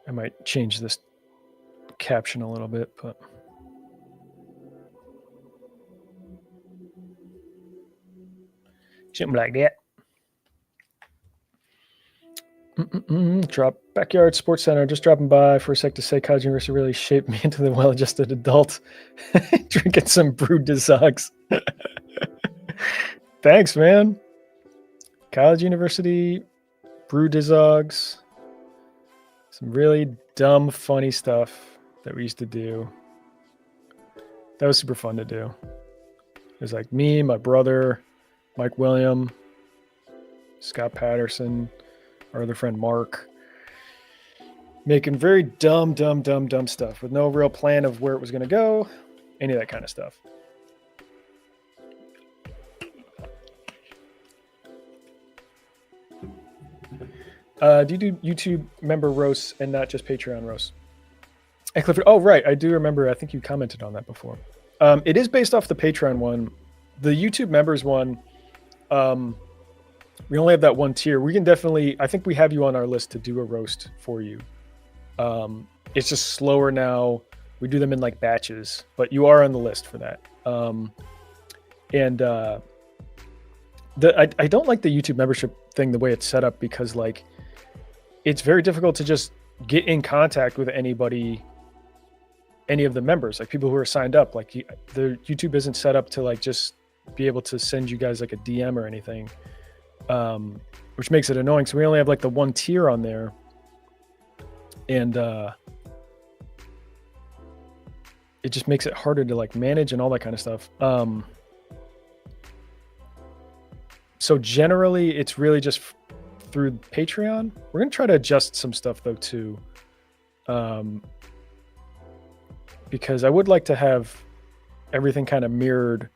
I might change this caption a little bit, but Something like that. Drop Backyard Sports Center. Just dropping by for a sec to say college university really shaped me into the well-adjusted adult. Drinking some brewed Dizogs. Thanks, man. College university, brew Dizogs. Some really dumb, funny stuff that we used to do. That was super fun to do. It was like me, my brother, Mike William, Scott Patterson, our other friend Mark, making very dumb stuff with no real plan of where it was going to go, any of that kind of stuff. Do you do YouTube member roasts and not just Patreon roasts? Hey, Clifford. Oh, right. I do remember. I think you commented on that before. It is based off the Patreon one. The YouTube members one, we only have that one tier. We can definitely, I think we have you on our list to do a roast for you. It's just slower now. We do them in like batches, but you are on the list for that. I don't like the YouTube membership thing, the way it's set up, because like, it's very difficult to just get in contact with anybody, any of the members, like people who are signed up. Like the YouTube isn't set up to like just be able to send you guys like a DM or anything, which makes it annoying. So we only have like the one tier on there, and it just makes it harder to like manage and all that kind of stuff. So generally, it's really just through Patreon. We're gonna try to adjust some stuff though too, because I would like to have everything kind of mirrored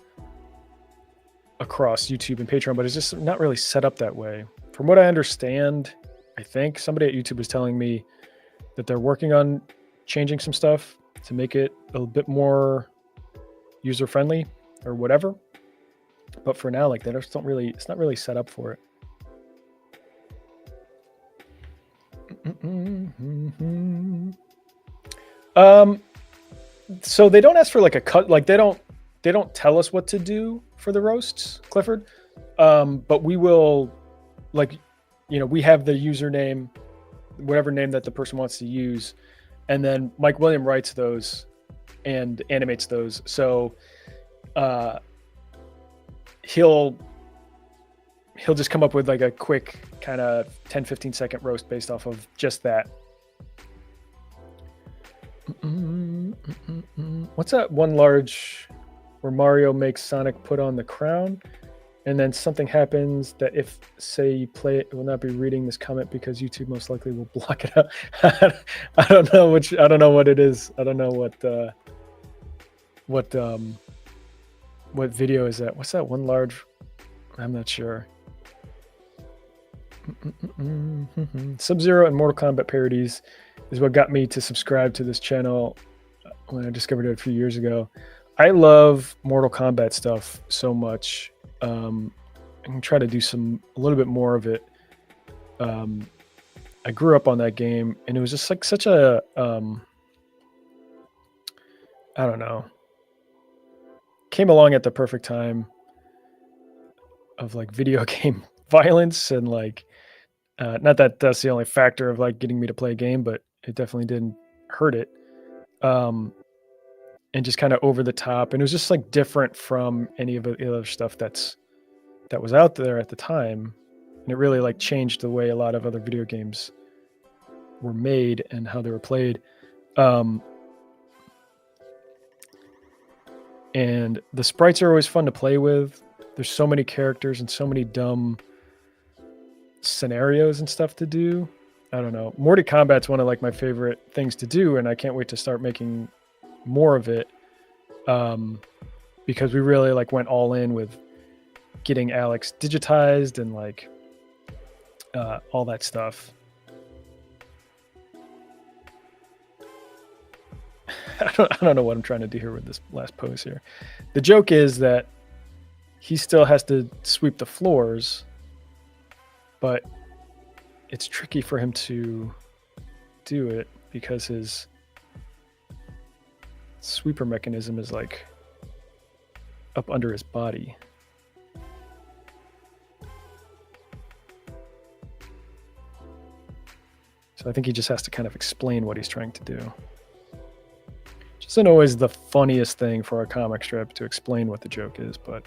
across YouTube and Patreon, but it's just not really set up that way. From what I understand, I think somebody at YouTube was telling me that they're working on changing some stuff to make it a little bit more user friendly or whatever. But for now, like they just don't really, it's not really set up for it. So they don't ask for like a cut, like they don't tell us what to do for the roasts, Clifford. But we will, like, you know, we have the username, whatever name that the person wants to use, and then Mike William writes those and animates those. So he'll just come up with like a quick kind of 10-15 second roast based off of just that. What's that one large where Mario makes Sonic put on the crown, and then something happens that if, say, you play it, will not be reading this comment because YouTube most likely will block it out. I don't know what it is. I don't know what video is that? What's that one large? I'm not sure. Sub-Zero and Mortal Kombat parodies is what got me to subscribe to this channel when I discovered it a few years ago. I love Mortal Kombat stuff so much. I can try to do a little bit more of it. I grew up on that game, and it was just like such a, I don't know, came along at the perfect time of like video game violence, and like, not that that's the only factor of like getting me to play a game, but it definitely didn't hurt it. And just kind of over the top, and it was just like different from any of the other stuff that was out there at the time, and it really like changed the way a lot of other video games were made and how they were played. And the sprites are always fun to play with. There's so many characters and so many dumb scenarios and stuff to do. I don't know. Mortal Kombat's one of like my favorite things to do, and I can't wait to start making more of it, because we really like went all in with getting Alex digitized and like all that stuff. I don't know what I'm trying to do here with this last pose here. The joke is that he still has to sweep the floors, but it's tricky for him to do it because his sweeper mechanism is like up under his body. So I think he just has to kind of explain what he's trying to do. Which isn't always the funniest thing for a comic strip to explain what the joke is, but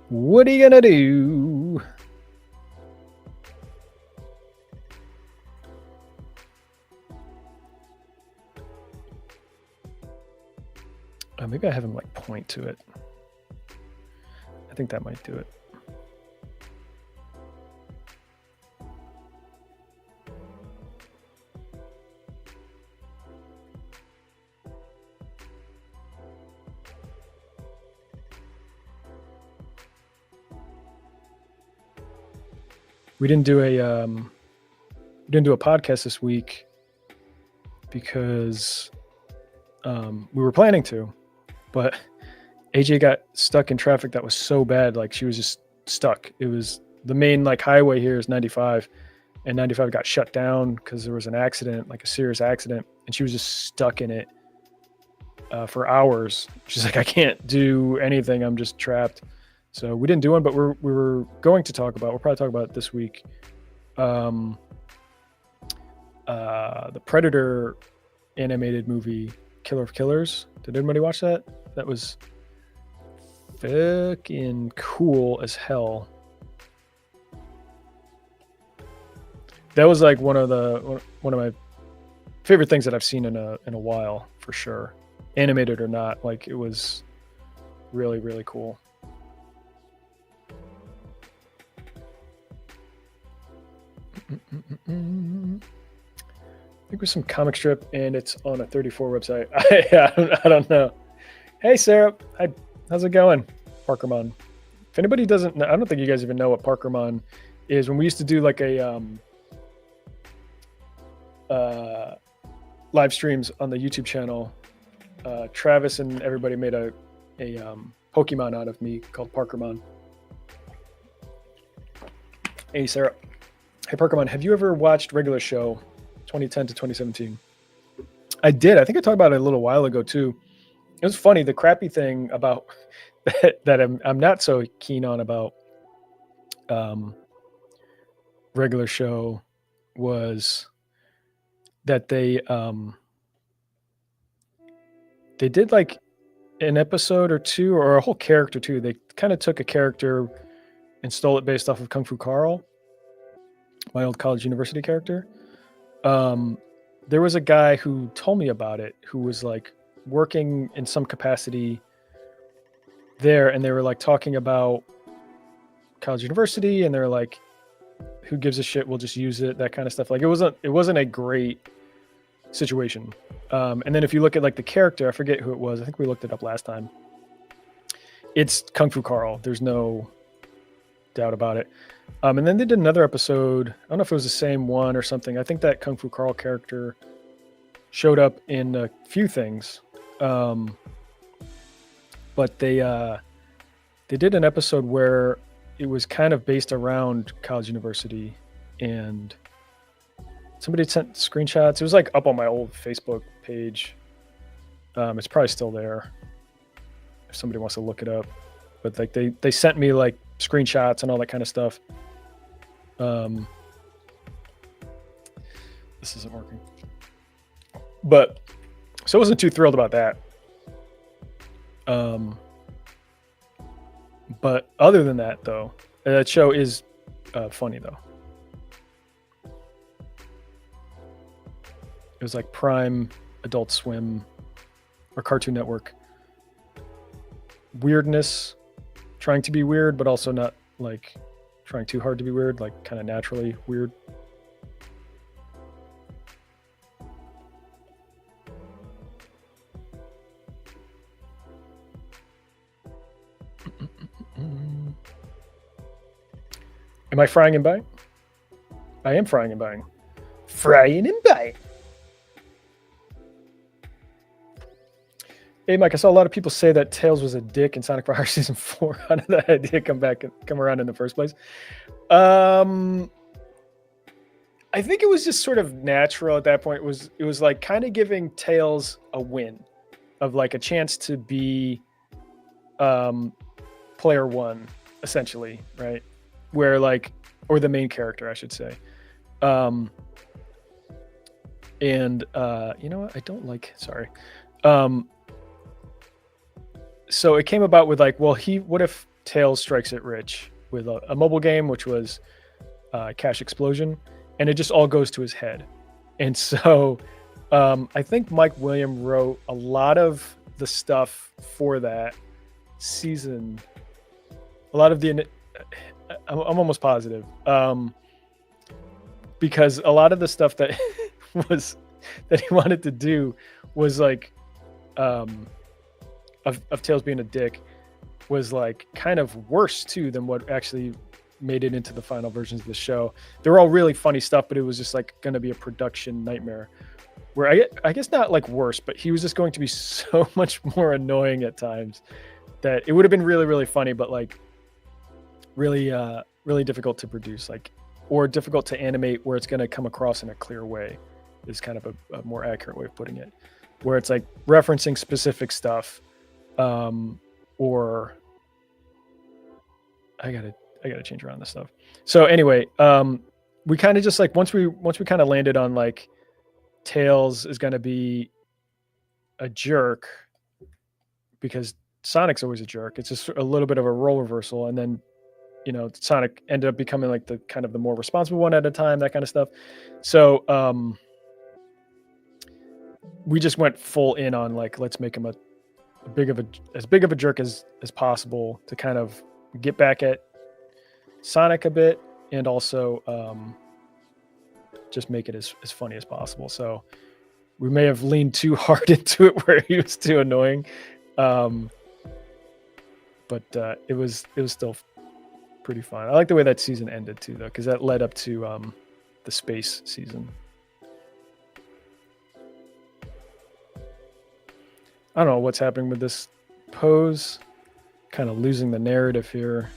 what are you gonna do? Maybe I have him like point to it. I think that might do it. We didn't do a podcast this week because we were planning to, but AJ got stuck in traffic that was so bad, like she was just stuck. It was the main like highway here is 95, and 95 got shut down because there was an accident, like a serious accident, and she was just stuck in it for hours. She's like, I can't do anything. I'm just trapped. So we didn't do one, but we were going to talk about. We'll probably talk about it this week. The Predator animated movie, Killer of Killers. Did anybody watch that? That was fucking cool as hell. That was like one of my favorite things that I've seen in a while, for sure. Animated or not, like it was really, really cool. I think it was some comic strip, and it's on a 34 website. I don't know. Hey, Sarah. Hi. How's it going? Parkermon. If anybody doesn't know, I don't think you guys even know what Parkermon is. When we used to do like a live streams on the YouTube channel, Travis and everybody made a Pokemon out of me called Parkermon. Hey, Sarah. Hey, Parkermon, have you ever watched Regular Show 2010 to 2017? I did. I think I talked about it a little while ago, too. It was funny. The crappy thing about that I'm not so keen on about Regular Show was that they did like an episode or two, or a whole character too. They kind of took a character and stole it based off of Kung Fu Carl, my old college university character. There was a guy who told me about it, who was like working in some capacity there, and they were like talking about college university, and they're like, who gives a shit, we'll just use it, that kind of stuff. Like it wasn't a great situation. And then if you look at like the character, I forget who it was, I think we looked it up last time, it's Kung Fu Carl, there's no doubt about it. And then they did another episode, I don't know if it was the same one or something. I think that Kung Fu Carl character showed up in a few things. But they did an episode where it was kind of based around college university, and somebody sent screenshots. It was like up on my old Facebook page. It's probably still there if somebody wants to look it up. But like they sent me like screenshots and all that kind of stuff. This isn't working. But so I wasn't too thrilled about that. But other than that, though, that show is funny, though. It was like Prime, Adult Swim, or Cartoon Network. Weirdness, trying to be weird, but also not like trying too hard to be weird, like kind of naturally weird. Am I frying and buying? I am frying and buying. Frying and buying. Hey, Mike, I saw a lot of people say that Tails was a dick in Sonic Fire Season 4. How did that idea come around in the first place? I think it was just sort of natural at that point. It was like kind of giving Tails a win, of like a chance to be player one, essentially, right? Where like, or the main character, I should say, And you know what? I don't like. Sorry. Um, so it came about with like, well, what if Tails strikes it rich with a mobile game, which was Cash Explosion, and it just all goes to his head. And so I think Mike William wrote a lot of the stuff for that season. A lot of the, I'm almost positive, because a lot of the stuff that that he wanted to do was like, of Tails being a dick, was like kind of worse too than what actually made it into the final versions of the show. They were all really funny stuff, but it was just like going to be a production nightmare. Where I guess not like worse, but he was just going to be so much more annoying at times that it would have been really, really funny, but like really, really difficult to produce, like, or difficult to animate where it's going to come across in a clear way is kind of a more accurate way of putting it, where it's like referencing specific stuff, or I gotta change around this stuff. So anyway, we kind of just like once we kind of landed on like Tails is going to be a jerk because Sonic's always a jerk. It's just a little bit of a role reversal, and then Sonic ended up becoming like the kind of the more responsible one at a time, that kind of stuff. So we just went full in on like, let's make him as big of a jerk as possible to kind of get back at Sonic a bit, and also just make it as funny as possible. So we may have leaned too hard into it where he was too annoying, but it was still pretty fun. I like the way that season ended too, though, because that led up to the space season. I don't know what's happening with this pose. Kind of losing the narrative here.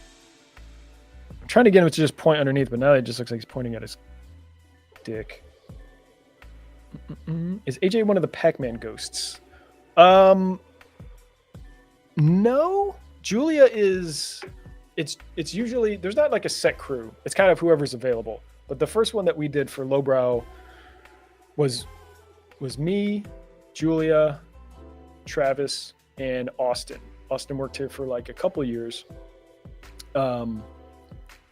I'm trying to get him to just point underneath, but now it just looks like he's pointing at his dick. Is AJ one of the Pac-Man ghosts? No. Julia is. It's usually, there's not like a set crew. It's kind of whoever's available. But the first one that we did for Lowbrow was me, Julia, Travis, and Austin. Austin worked here for like a couple of years.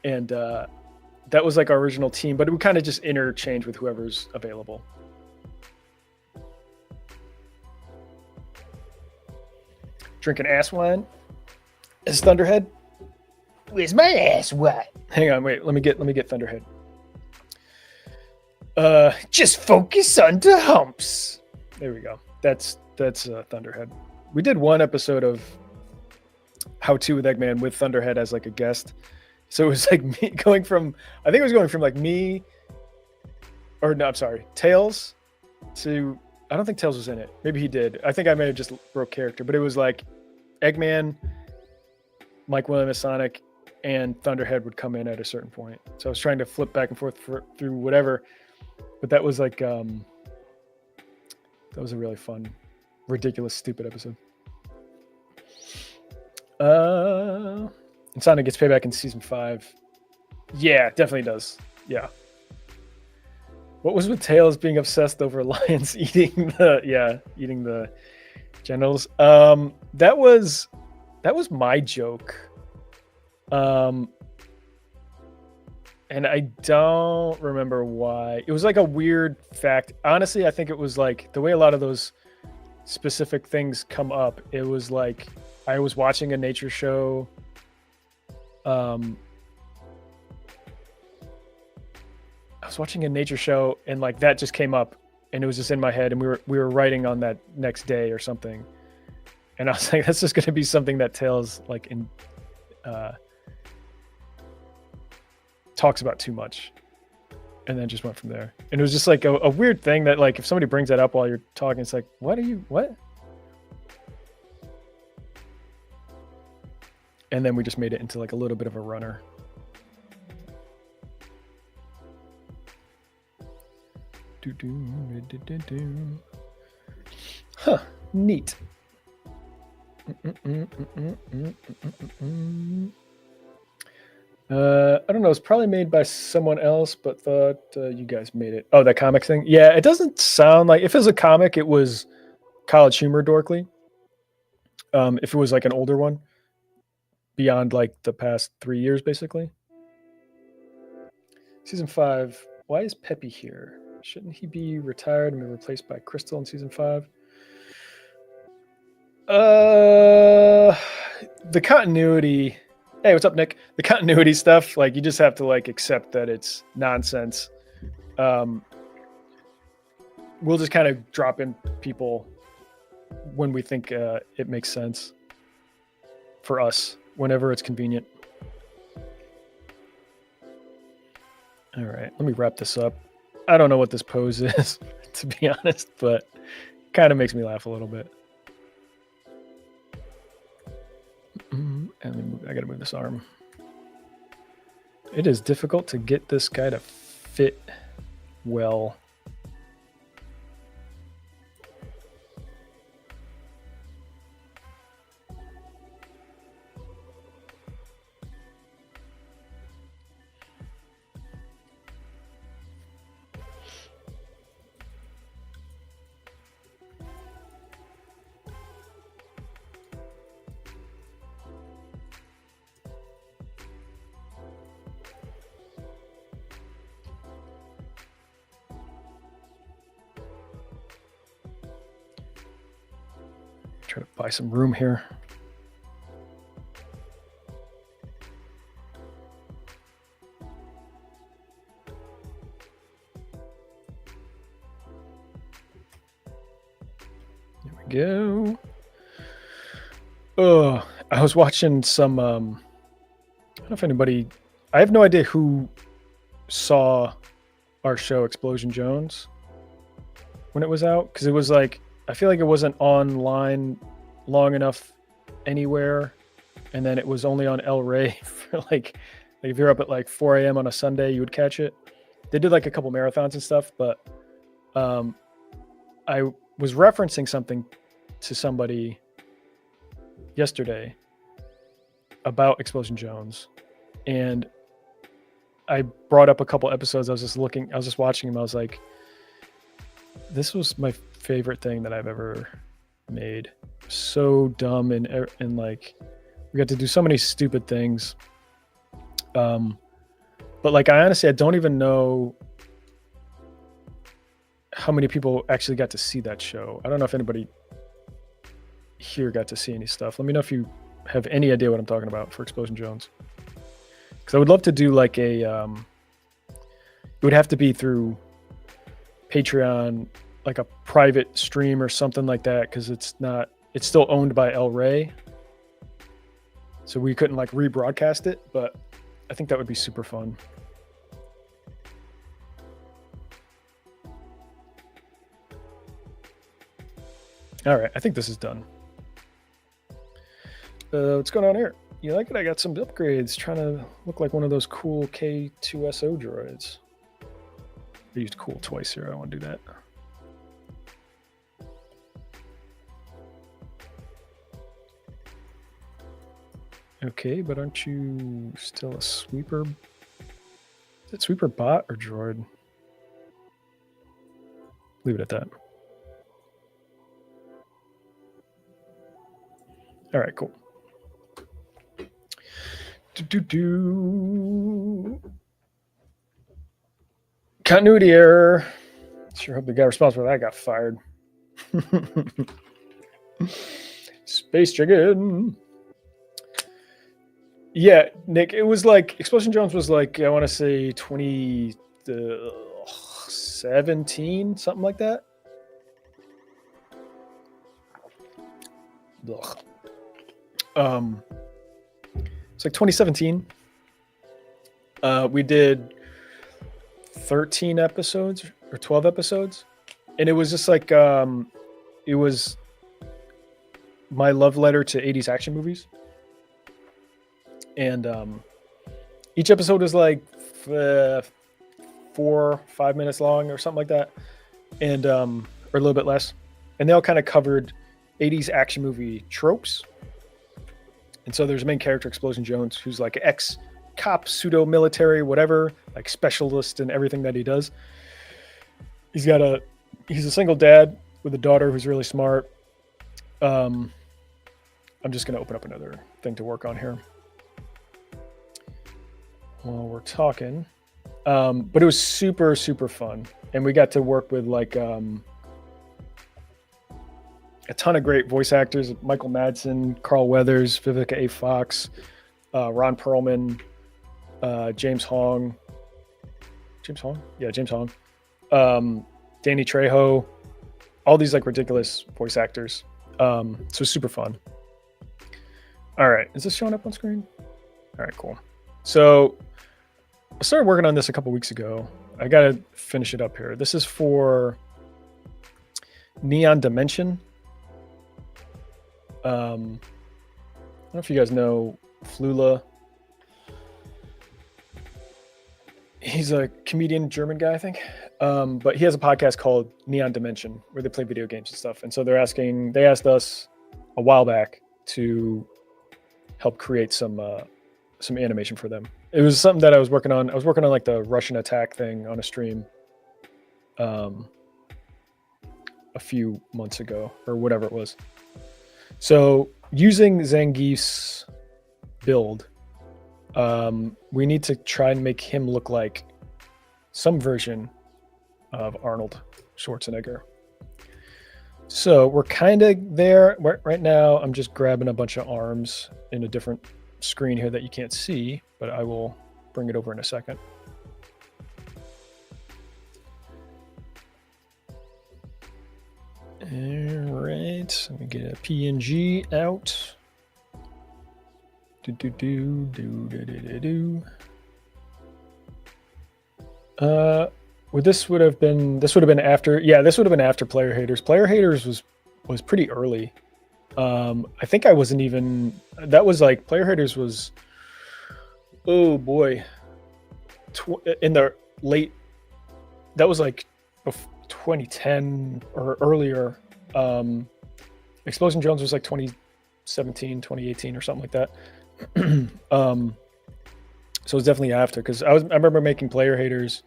And that was like our original team, but it would kind of just interchange with whoever's available. Drinking ass wine. Is Thunderhead? Where's my ass wine? Hang on, wait. Let me get Thunderhead. Just focus on the humps. There we go. That's Thunderhead. We did one episode of How To with Eggman with Thunderhead as like a guest. So it was like me going from like me, or no, I'm sorry, Tails to, I don't think Tails was in it. Maybe he did. I think I may have just broke character, but it was like Eggman, Mike William as Sonic, and Thunderhead would come in at a certain point. So I was trying to flip back and forth through whatever, but that was like, that was a really fun, ridiculous, stupid episode. And Sonic gets payback in season 5. Yeah, definitely does. Yeah. What was with Tails being obsessed over lions eating the genitals? That was my joke. And I don't remember why. It was like a weird fact. Honestly, I think it was like the way a lot of those specific things come up. It was like I was watching a nature show. I was watching a nature show, and like that just came up, and it was just in my head, and we were writing on that next day or something, and I was like, that's just going to be something that Tails like in talks about too much, and then just went from there. And it was just like a weird thing that like if somebody brings that up while you're talking, it's like, what? And then we just made it into like a little bit of a runner. Huh, neat. I don't know. It's probably made by someone else, but thought you guys made it. Oh, that comic thing. Yeah, it doesn't sound like if it was a comic, it was College Humor Dorkly. If it was like an older one, beyond like the past 3 years, basically. Season 5. Why is Peppy here? Shouldn't he be retired and be replaced by Crystal in season 5? The continuity. Hey, what's up, Nick? The continuity stuff, like you just have to like accept that it's nonsense. We'll just kind of drop in people when we think it makes sense for us, whenever it's convenient. All right, let me wrap this up. I don't know what this pose is, to be honest, but it kind of makes me laugh a little bit. And I gotta move this arm. It is difficult to get this guy to fit well. Try to buy some room here. There we go. Oh, I was watching some. I don't know if anybody. I have no idea who saw our show Explosion Jones when it was out, because it was like, I feel like it wasn't online long enough anywhere, and then it was only on El Rey for like if you're up at like 4 a.m. on a Sunday, you would catch it. They did like a couple marathons and stuff, but I was referencing something to somebody yesterday about Explosion Jones, and I brought up a couple episodes. I was just watching them. I was like, this was my favorite thing that I've ever made. So dumb and like we got to do so many stupid things. But like I don't even know how many people actually got to see that show. I don't know if anybody here got to see any stuff. Let me know if you have any idea what I'm talking about for Explosion Jones. Because I would love to do like it would have to be through Patreon, like a private stream or something like that, because it's still owned by El Rey, so we couldn't like rebroadcast it, but I think that would be super fun. All right, I think this is done. What's going on here? You like it? I got some upgrades, trying to look like one of those cool K2SO droids. I used cool twice here. I don't want to do that. Okay, but aren't you still a sweeper? Is it sweeper bot or droid? Leave it at that. All right, cool. Continuity error. Sure hope the guy responsible for that got fired. Space Chicken. Yeah, Nick, it was like Explosion Jones was like, I want to say 2017, something like that. Ugh. It's like 2017. We did 13 episodes or 12 episodes, and it was just like it was my love letter to 80s action movies. And each episode was like 4-5 minutes long or something like that, and or a little bit less, and they all kind of covered 80s action movie tropes. And so there's a main character, Explosion Jones, who's like ex cop, pseudo military, whatever, like specialist in everything that he does. He's a single dad with a daughter who's really smart. I'm just going to open up another thing to work on here while we're talking. But it was super, super fun. And we got to work with like a ton of great voice actors: Michael Madsen, Carl Weathers, Vivica A. Fox, Ron Perlman, James Hong. James Hong? Yeah, James Hong. Danny Trejo. All these like ridiculous voice actors. So it's super fun. All right. Is this showing up on screen? All right, cool. So I started working on this a couple weeks ago. I got to finish it up here. This is for Neon Dimension. I don't know if you guys know Flula. He's a comedian, German guy, I think. But he has a podcast called Neon Dimension where they play video games and stuff. And so they asked us a while back to help create some animation for them. It was something that I was working on. I was working on like the Russian attack thing on a stream a few months ago or whatever it was. So using Zangief's build, we need to try and make him look like some version of Arnold Schwarzenegger. So we're kind of there right now. I'm just grabbing a bunch of arms in a different screen here that you can't see, but I will bring it over in a second. All right, let me get a PNG out. This would have been after. Yeah, this would have been after Player Haters. Player Haters was pretty early. I think I wasn't even. That was like Player Haters was. Oh boy, in the late. That was like 2010 or earlier. Explosion Jones was like 2017, 2018 or something like that. So it's definitely after, because I remember making Player Haters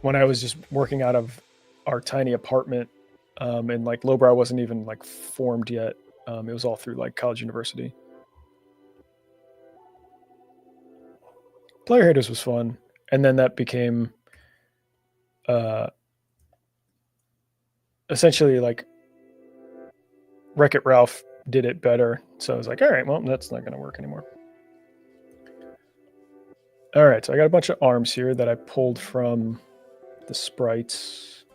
when I was just working out of our tiny apartment, and like Lowbrow wasn't even like formed yet. It was all through like college, university. Player Haters was fun, and then that became essentially like Wreck-It Ralph did it better. So I was like, all right, well, that's not going to work anymore. All right, so I got a bunch of arms here that I pulled from the sprites.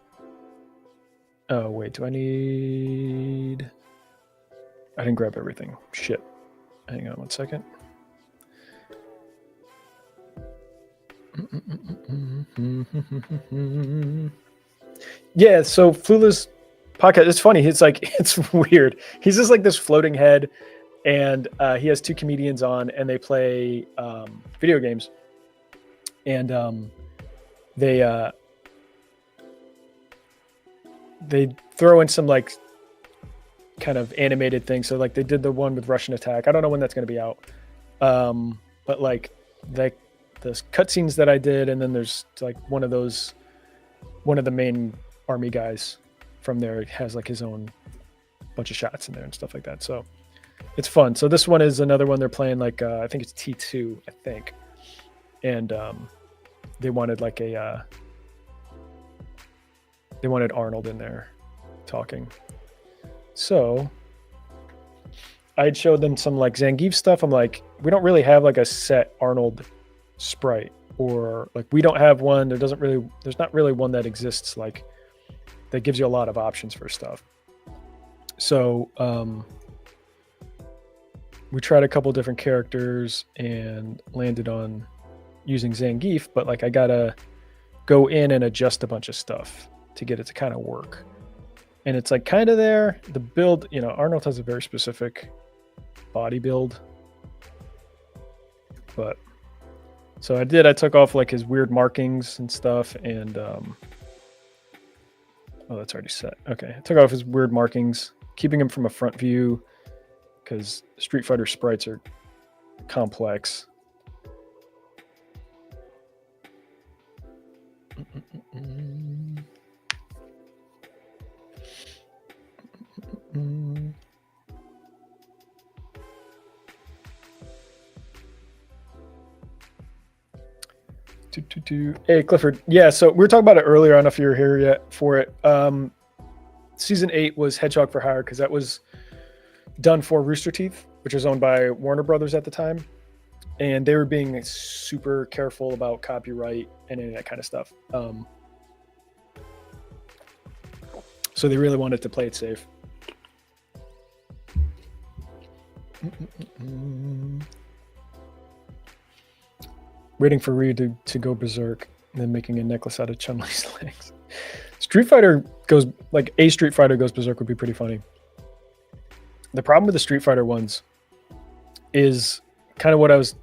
Oh, wait, do I need... I didn't grab everything. Shit. Hang on one second. Yeah, so Flula's podcast, it's funny. It's like, it's weird. He's just like this floating head, and he has two comedians on, and they play video games. And they throw in some like kind of animated things. So like they did the one with Russian Attack. I don't know when that's going to be out. But like the cutscenes that I did, and then there's like one of the main army guys from there has like his own bunch of shots in there and stuff like that. So it's fun. So this one is another one they're playing, like I think it's T2, I think. And they wanted like they wanted Arnold in there talking. So I had showed them some like Zangief stuff. I'm like, we don't really have like a set Arnold sprite, or like we don't have one. There's not really one that exists like that gives you a lot of options for stuff. So we tried a couple different characters and landed on using Zangief, but like I gotta go in and adjust a bunch of stuff to get it to kind of work. And it's like kind of there. The build, Arnold has a very specific body build. But so I took off like his weird markings and stuff, and oh, that's already set. Okay, I took off his weird markings, keeping him from a front view because Street Fighter sprites are complex. Hey, Clifford. Yeah, so we were talking about it earlier. I don't know if you were here yet for it. Season 8 was Hedgehog for Hire because that was done for Rooster Teeth, which was owned by Warner Brothers at the time. And they were being super careful about copyright and any of that kind of stuff. So they really wanted to play it safe. Waiting for Ryu to go berserk and then making a necklace out of Chun-Li's legs. Street Fighter goes, like a Street Fighter goes berserk would be pretty funny. The problem with the Street Fighter ones is kind of what I was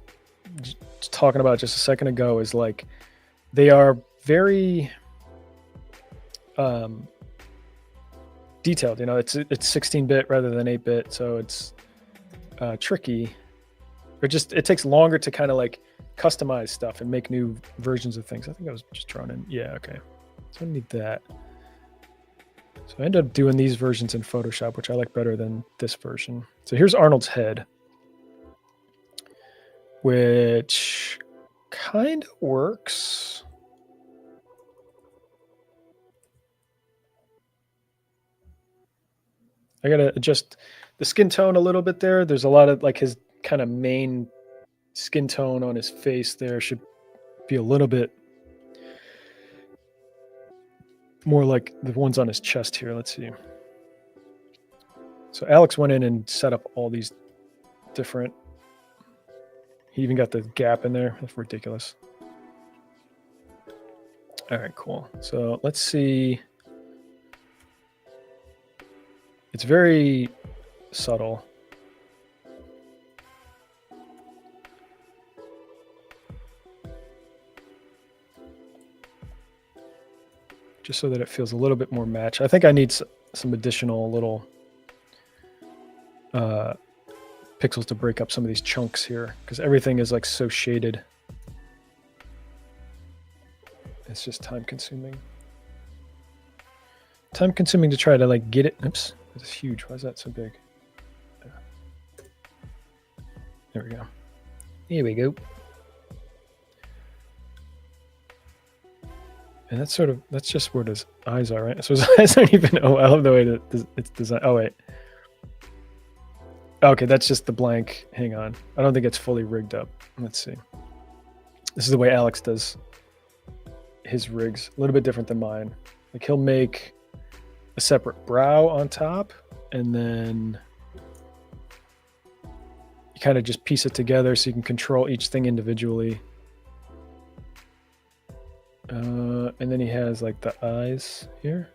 talking about just a second ago, is like they are very detailed. You know, it's 16-bit rather than 8-bit, so it's tricky. It takes longer to kind of like customize stuff and make new versions of things. I think I was just drawn in. Yeah, okay. So I need that. So I ended up doing these versions in Photoshop, which I like better than this version. So here's Arnold's head, which kind of works. I gotta adjust the skin tone a little bit there. There's a lot of like his kind of main skin tone on his face there should be a little bit more like the ones on his chest here. Let's see. So Alex went in and set up all these different. He even got the gap in there. That's ridiculous. All right, cool. So let's see. It's very subtle. Just so that it feels a little bit more matched. I think I need some additional little pixels to break up some of these chunks here, because everything is like so shaded. It's just time consuming. Time consuming to try to like get it. Oops, it's huge. Why is that so big? There we go. Here we go. And that's just where his eyes are, right? So his eyes don't even, oh, I love the way that it's designed. Oh, wait. Okay, that's just the blank. Hang on. I don't think it's fully rigged up. Let's see. This is the way Alex does his rigs. A little bit different than mine. Like he'll make a separate brow on top, and then you kind of just piece it together so you can control each thing individually. And then he has like the eyes here.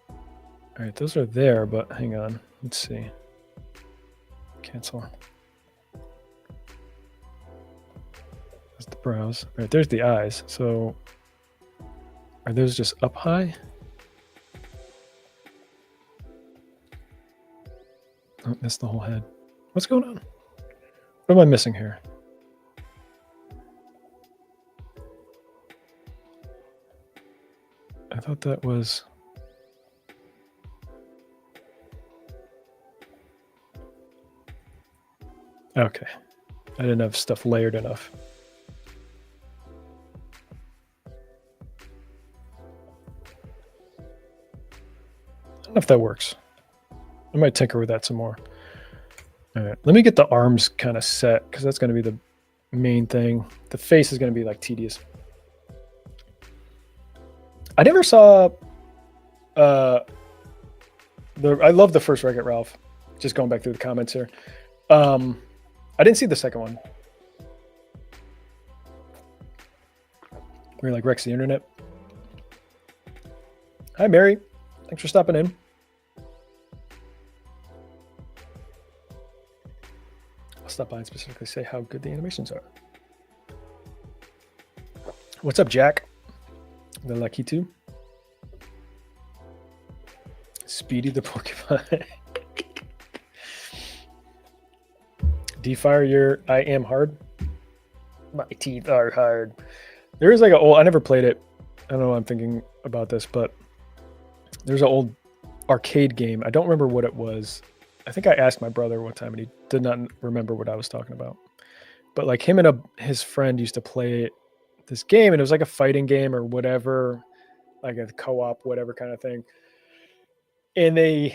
All right, those are there, but hang on. Let's see. Cancel. That's the brows. All right, there's the eyes. So are those just up high? Oh, that's the whole head. What's going on? What am I missing here? I thought that was... Okay. I didn't have stuff layered enough. I don't know if that works. I might tinker with that some more. All right, let me get the arms kind of set, because that's going to be the main thing. The face is going to be like tedious. I never saw I love the first Wreck-It Ralph. Just going back through the comments here. I didn't see the second one. Where he like wrecks the internet. Hi, Mary. Thanks for stopping in. I'll stop by and specifically say how good the animations are. What's up, Jack? The lucky two. Speedy the porcupine. D-Fire, I am hard. My teeth are hard. There is like an old, I never played it. I don't know why I'm thinking about this, but there's an old arcade game. I don't remember what it was. I think I asked my brother one time and he did not remember what I was talking about. but like him and his friend used to play this game, and it was like a fighting game or whatever, like a co-op, whatever kind of thing. And the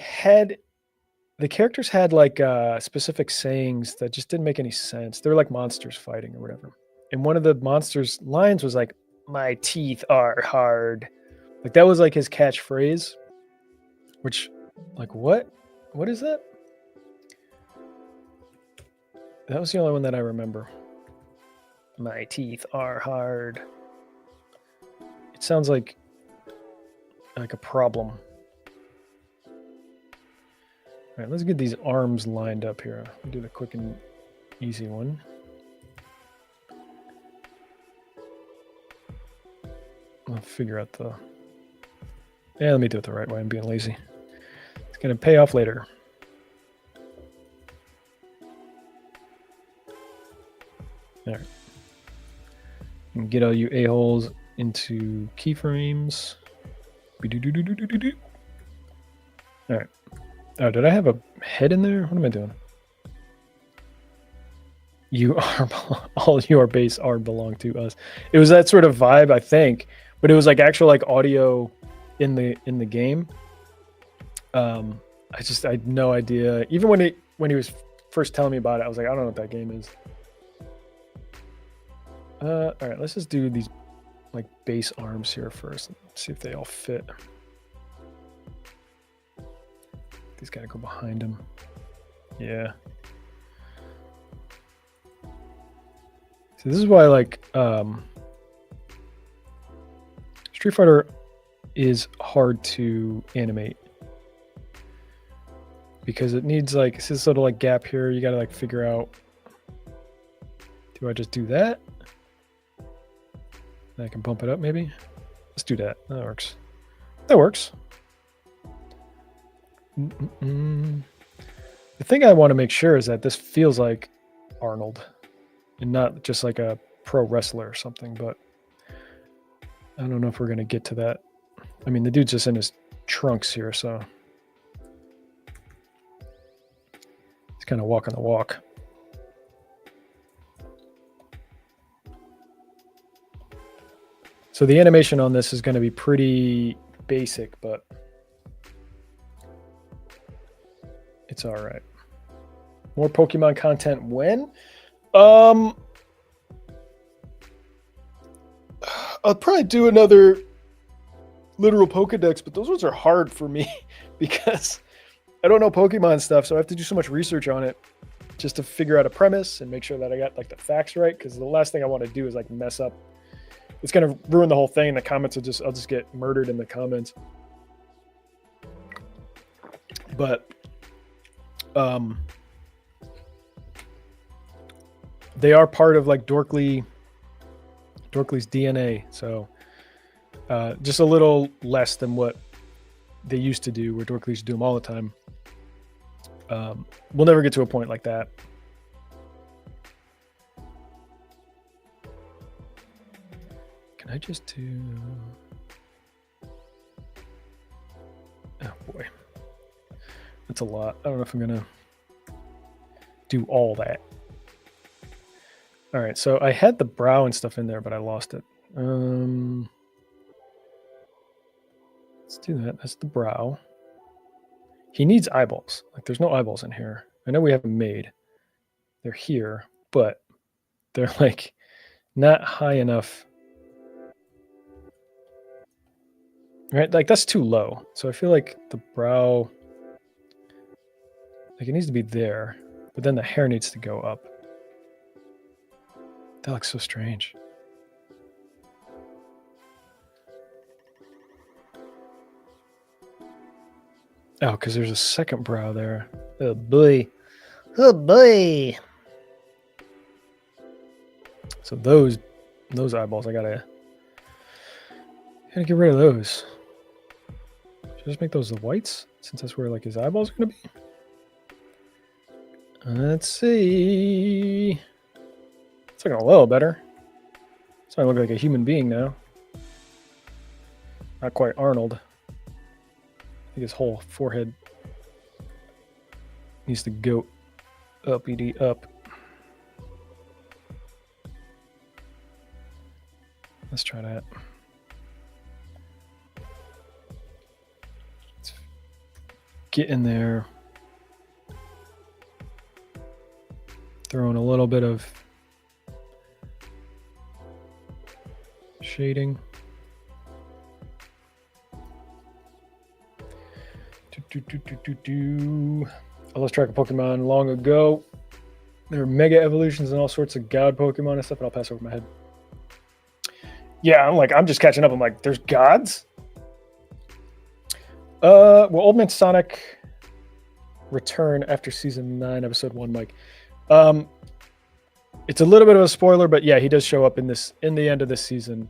characters had like specific sayings that just didn't make any sense. They were like monsters fighting or whatever. And one of the monsters' lines was like, "My teeth are hard." Like that was like his catchphrase. Which, like, what? What is that? That was the only one that I remember. My teeth are hard. It sounds like a problem. All right, let's get these arms lined up here. We'll do the quick and easy one. I'll figure out the... Yeah, let me do it the right way. I'm being lazy. It's going to pay off later. All right. And get all you a-holes into keyframes. All right. Oh, did I have a head in there? What am I doing? You are all your base are belong to us. It was that sort of vibe, I think, but it was like actual like audio in the game. I had no idea. Even when he was first telling me about it, I was like, I don't know what that game is. All right, let's just do these like base arms here first. Let's see if they all fit. These gotta go behind him. Yeah. So this is why like Street Fighter is hard to animate because it needs like this little like gap here. You gotta like figure out, do I just do that? And I can bump it up maybe. Let's do that. That works. That works. The thing I want to make sure is that this feels like Arnold and not just like a pro wrestler or something, but I don't know if we're going to get to that. I mean, the dude's just in his trunks here, so he's kind of walking the walk. So the animation on this is going to be pretty basic, but it's all right. More Pokemon content when? I'll probably do another literal Pokedex, but those ones are hard for me because I don't know Pokemon stuff, so I have to do so much research on it just to figure out a premise and make sure that I got like the facts right, because the last thing I want to do is like mess up. It's going to ruin the whole thing. The comments I'll just get murdered in the comments. But they are part of like Dorkly's DNA, so just a little less than what they used to do, where Dorkly used to do them all the time. We'll never get to a point like that. Can I just do... Oh boy. That's a lot. I don't know if I'm going to do all that. All right, so I had the brow and stuff in there, but I lost it. Let's do that. That's the brow. He needs eyeballs. Like, there's no eyeballs in here. I know we have them made. They're here, but they're like not high enough. Right? Like, that's too low. So I feel like the brow, like, it needs to be there, but then the hair needs to go up. That looks so strange. Oh, because there's a second brow there. Oh boy. Oh boy. So those eyeballs, I gotta get rid of those. Should I just make those the whites, since that's where like his eyeballs are gonna be? Let's see. It's looking a little better. It's starting to look like a human being now. Not quite Arnold. I think his whole forehead needs to go uppity up. Let's try that. Let's get in there. Throw in a little bit of shading. I lost track of Pokemon long ago. There are mega evolutions and all sorts of god Pokemon and stuff, and I'll pass over my head. Yeah, I'm just catching up. I'm like, there's gods? Well, Old Man Sonic return after season 9, episode 1, Mike. It's a little bit of a spoiler, but yeah, he does show up in the end of this season.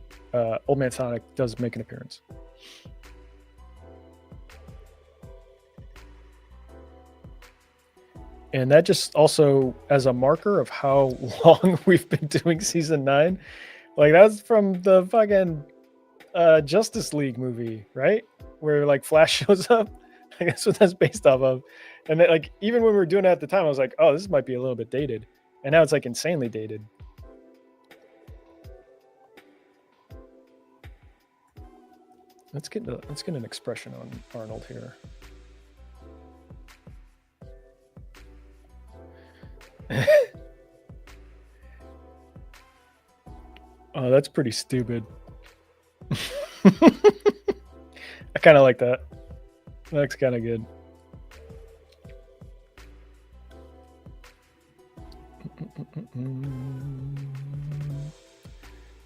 Old Man Sonic does make an appearance. And that just also as a marker of how long we've been doing season 9. Like, that's from the fucking Justice League movie, right? Where like Flash shows up. I guess what that's based off of. And then, like, even when we were doing it at the time, I was like, oh, this might be a little bit dated. And now it's like insanely dated. Let's get an expression on Arnold here. Oh, that's pretty stupid. I kind of like that. That's kind of good.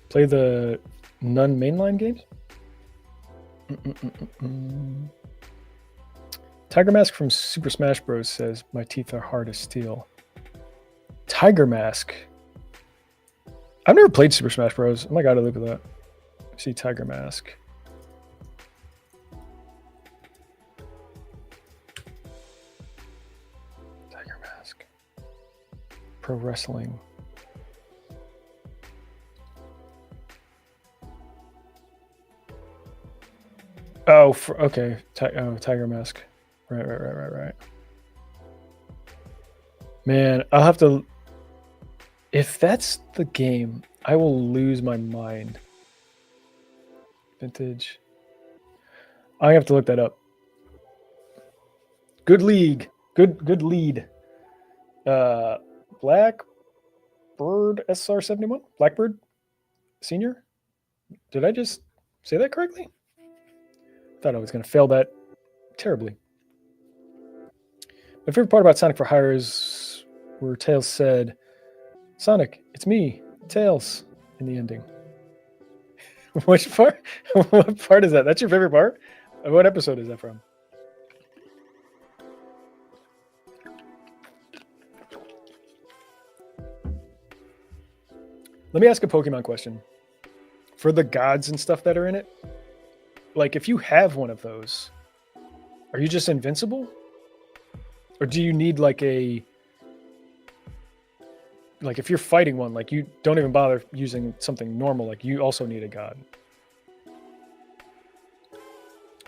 Play the Nun mainline games? Tiger Mask from Super Smash Bros. Says, my teeth are hard as steel. Tiger Mask. I've never played Super Smash Bros. Oh my god, I look at that. See Tiger Mask. Tiger Mask. Pro wrestling. Oh, okay. Tiger Mask. Right. Man, I'll have to. If that's the game, I will lose my mind. Vintage. I have to look that up. Good league. Good lead. Blackbird SR71? Blackbird Senior? Did I just say that correctly? Thought I was going to fail that terribly. My favorite part about Sonic for Hire is where Tails said, Sonic, it's me, Tails, in the ending. Which part? What part is that? That's your favorite part? What episode is that from? Let me ask a Pokemon question. For the gods and stuff that are in it, like, if you have one of those, are you just invincible? Or do you need like if you're fighting one, like, you don't even bother using something normal, like, you also need a god.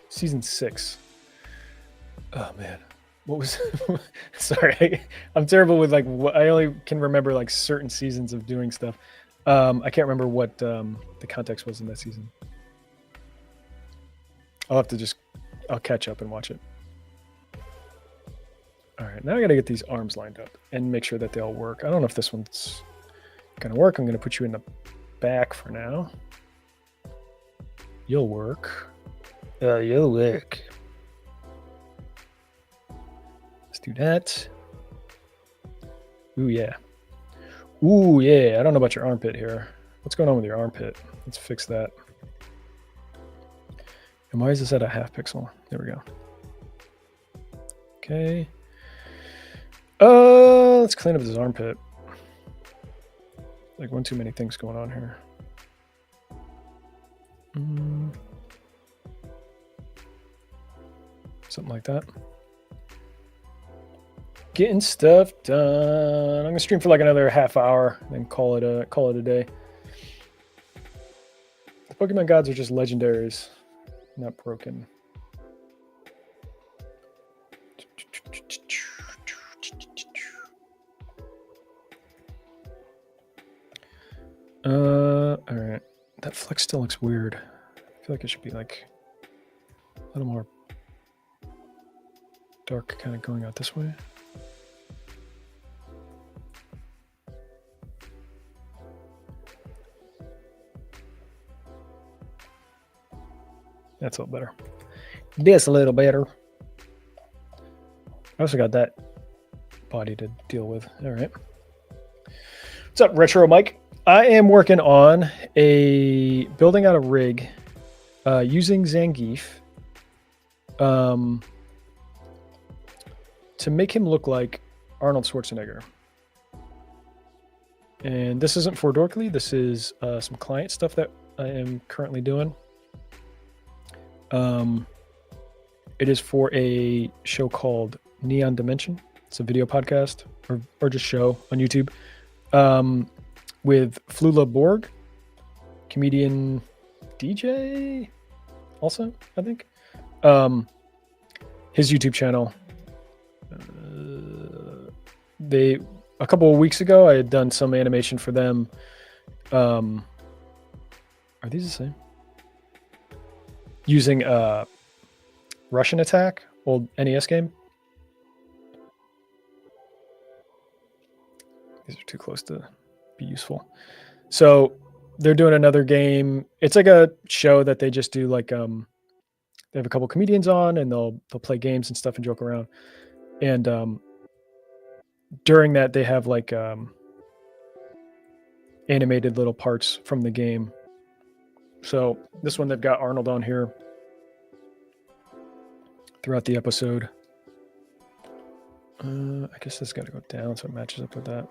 Season 6. Oh man, what was? Sorry, I'm terrible with like. I only can remember like certain seasons of doing stuff. I can't remember what the context was in that season. I'll catch up and watch it. All right, now I gotta get these arms lined up and make sure that they all work. I don't know if this one's gonna work. I'm gonna put you in the back for now. You'll work. You'll work. Let's do that. Ooh, yeah. Ooh, yeah. I don't know about your armpit here. What's going on with your armpit? Let's fix that. And why is this at a half pixel? There we go. Okay. Let's clean up this armpit. Like, one too many things going on here. Something like that. Getting stuff done. I'm gonna stream for like another half hour, then call it a day. The Pokemon gods are just legendaries, not broken. All right. That That flex still looks weird. I feel like it should be like a little more dark, kind of going out this way. That's a little better. This a little better. I also got that body to deal with. All right. What's up, Retro Mike? I am working on building out a rig using Zangief to make him look like Arnold Schwarzenegger. And this isn't for Dorkly. This is some client stuff that I am currently doing. It is for a show called Neon Dimension. It's a video podcast or just show on YouTube with Flula Borg, comedian DJ also, I think. His YouTube channel. A couple of weeks ago, I had done some animation for them. Are these the same? Using Russian Attack, old NES game. These are too close to be useful. So they're doing another game. It's like a show that they just do like they have a couple comedians on and they'll play games and stuff and joke around. And during that they have like animated little parts from the game. So this one they've got Arnold on here throughout the episode. I guess this got to go down so it matches up with that.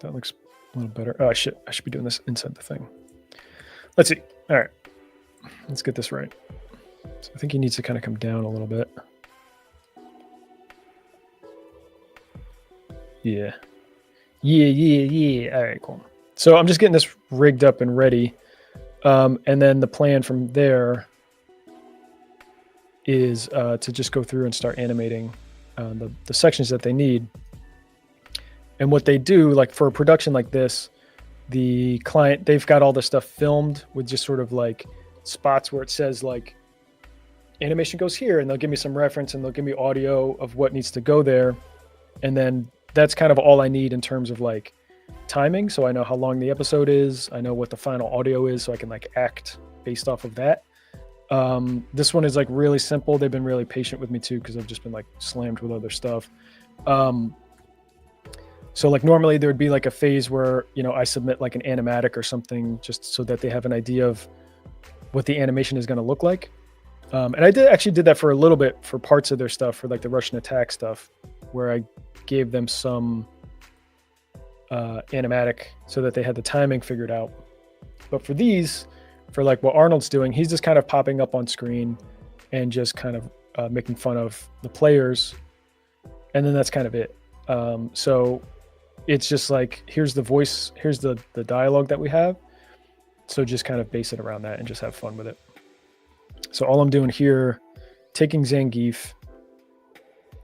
That looks a little better. Oh shit, I should be doing this inside the thing. Let's see. All right, let's get this right. So I think he needs to kind of come down a little bit. Yeah. All right, cool. So I'm just getting this rigged up and ready. And then the plan from there is to just go through and start animating the sections that they need. And what they do, like for a production like this, the client, they've got all the stuff filmed with just sort of like spots where it says like animation goes here, and they'll give me some reference and they'll give me audio of what needs to go there. And then that's kind of all I need in terms of like timing. So I know how long the episode is. I know what the final audio is, so I can like act based off of that. This one is like really simple. They've been really patient with me too, because I've just been like slammed with other stuff. So like normally there would be like a phase where, you know, I submit like an animatic or something just so that they have an idea of what the animation is going to look like. And I actually did that for a little bit for parts of their stuff, for like the Russian Attack stuff, where I gave them some animatic so that they had the timing figured out. But for these, for like what Arnold's doing, he's just kind of popping up on screen and just kind of making fun of the players. And then that's kind of it. So it's just like, here's the voice, here's the dialogue that we have. So just kind of base it around that and just have fun with it. So all I'm doing here, taking Zangief,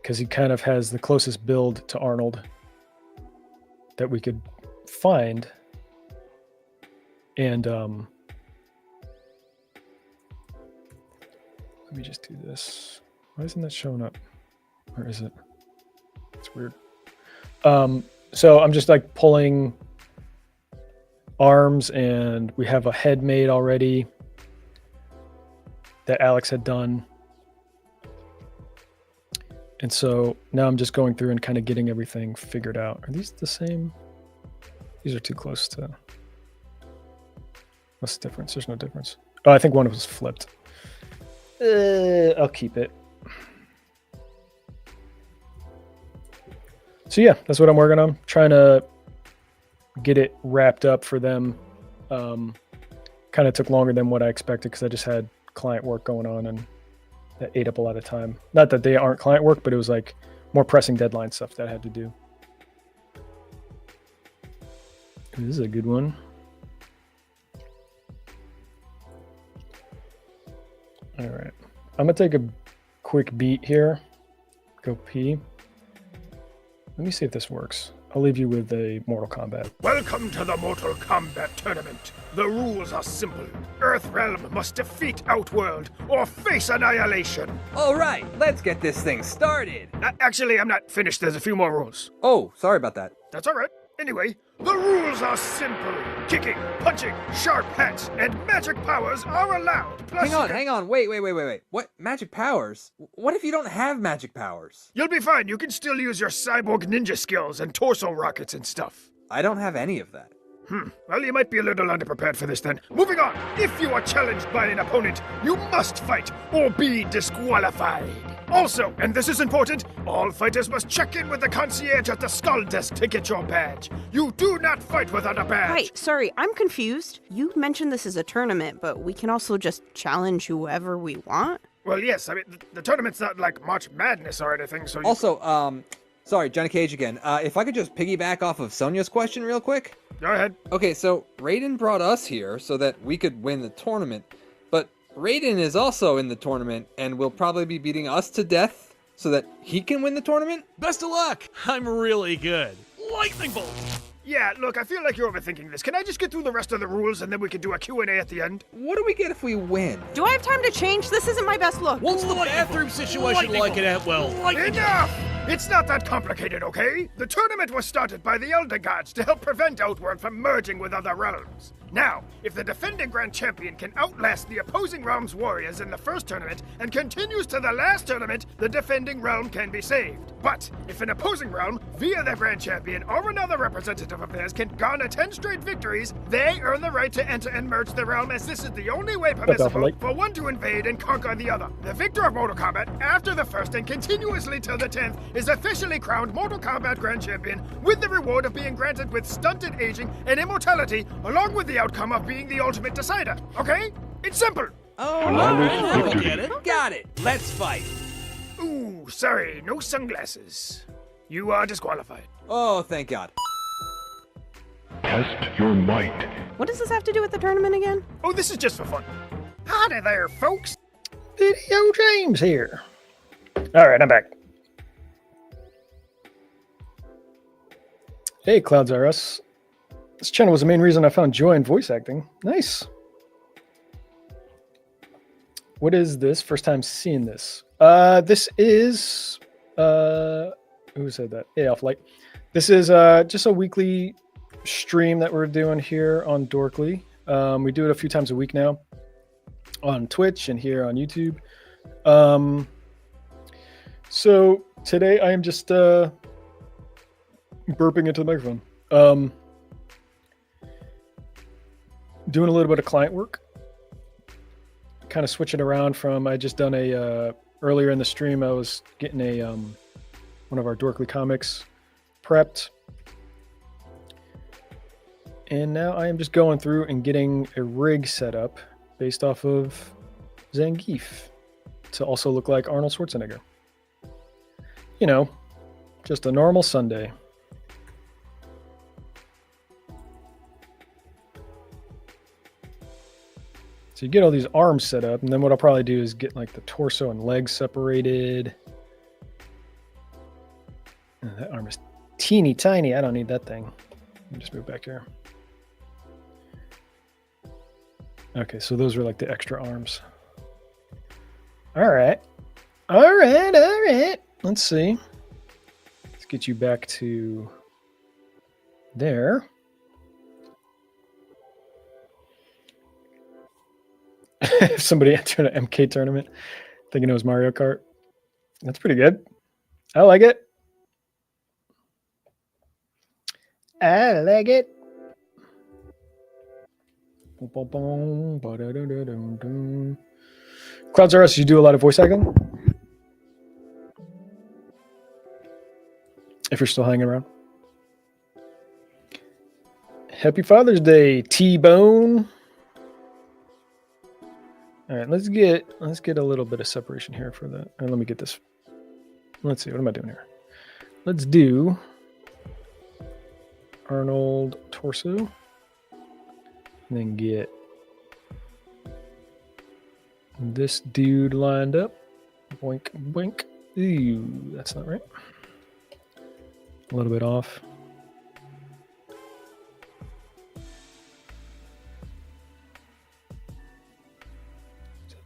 because he kind of has the closest build to Arnold that we could find. And let me just do this. Why isn't that showing up? Where is it? It's weird. So I'm just like pulling arms, and we have a head made already that Alex had done. And so now I'm just going through and kind of getting everything figured out. Are these the same? These are too close to... What's the difference? There's no difference. Oh, I think one was flipped. I'll keep it. So yeah, that's what I'm working on. Trying to get it wrapped up for them. Kind of took longer than what I expected because I just had client work going on, and that ate up a lot of time. Not that they aren't client work, but it was like more pressing deadline stuff that I had to do. This is a good one. All right. I'm going to take a quick beat here. Go pee. Let me see if this works. I'll leave you with a Mortal Kombat. Welcome to the Mortal Kombat tournament. The rules are simple. Earthrealm must defeat Outworld or face annihilation. All right, let's get this thing started. Actually, I'm not finished. There's a few more rules. Oh, sorry about that. That's all right. Anyway, the rules are simple. Kicking, punching, sharp hats, and magic powers are allowed. Plus, Hang on. Wait. What? Magic powers? What if you don't have magic powers? You'll be fine. You can still use your cyborg ninja skills and torso rockets and stuff. I don't have any of that. Well, you might be a little underprepared for this then. Moving on. If you are challenged by an opponent, you must fight or be disqualified. Also, and this is important, all fighters must check in with the concierge at the skull desk to get your badge. You do not fight without a badge. Wait, sorry, I'm confused. You mentioned this is a tournament, but we can also just challenge whoever we want? Well, yes, I mean, the tournament's not like March Madness or anything, so you... Also, sorry, Johnny Cage again. If I could just piggyback off of Sonia's question real quick. Go ahead. Okay, so Raiden brought us here so that we could win the tournament, but Raiden is also in the tournament and will probably be beating us to death so that he can win the tournament? Best of luck! I'm really good. Lightning bolt! Yeah, look, I feel like you're overthinking this. Can I just get through the rest of the rules and then we can do a Q&A at the end? What do we get if we win? Do I have time to change? This isn't my best look. What's the bathroom situation like in Atwell? Enough! It's not that complicated, okay? The tournament was started by the Elder Gods to help prevent Outworld from merging with other realms. Now, if the defending Grand Champion can outlast the opposing realm's warriors in the first tournament and continues to the last tournament, the defending realm can be saved. But if an opposing realm, via their Grand Champion or another representative of theirs, can garner 10 straight victories, they earn the right to enter and merge the realm, as this is the only way permissible for one to invade and conquer the other. The victor of Mortal Kombat, after the first and continuously till the 10th, is officially crowned Mortal Kombat Grand Champion, with the reward of being granted with stunted aging and immortality, along with the outcome of being the ultimate decider. Okay? It's simple. Oh, I get it. Got it. Let's fight. Ooh, sorry, no sunglasses. You are disqualified. Oh, thank God. Test your might. What does this have to do with the tournament again? Oh, this is just for fun. Howdy there, folks. Video James here. All right, I'm back. Hey, Clouds R Us. This channel was the main reason I found joy in voice acting. Nice. What is this? First time seeing this. This is who said that? Yeah, off light. This is just a weekly stream that we're doing here on Dorkly. We do it a few times a week now on Twitch and here on YouTube. So today I am just burping into the microphone. Doing a little bit of client work. Kind of switching around from, I just done a earlier in the stream I was getting a one of our Dorkly comics prepped, and now I am just going through and getting a rig set up based off of Zangief to also look like Arnold Schwarzenegger. You know, just a normal Sunday. So you get all these arms set up, and then what I'll probably do is get like the torso and legs separated. Oh, that arm is teeny tiny. I don't need that thing. Let me just move back here. Okay, so those are like the extra arms. All right. All right. Let's see. Let's get you back to there. If somebody entered an MK tournament thinking it was Mario Kart, that's pretty good. I like it. I like it. Clouds R Us, you do a lot of voice acting? If you're still hanging around. Happy Father's Day, T-Bone. All right, let's get a little bit of separation here for that. And let me get this. Let's see, what am I doing here? Let's do Arnold torso. And then get this dude lined up. Boink, boink. Ooh, that's not right. A little bit off.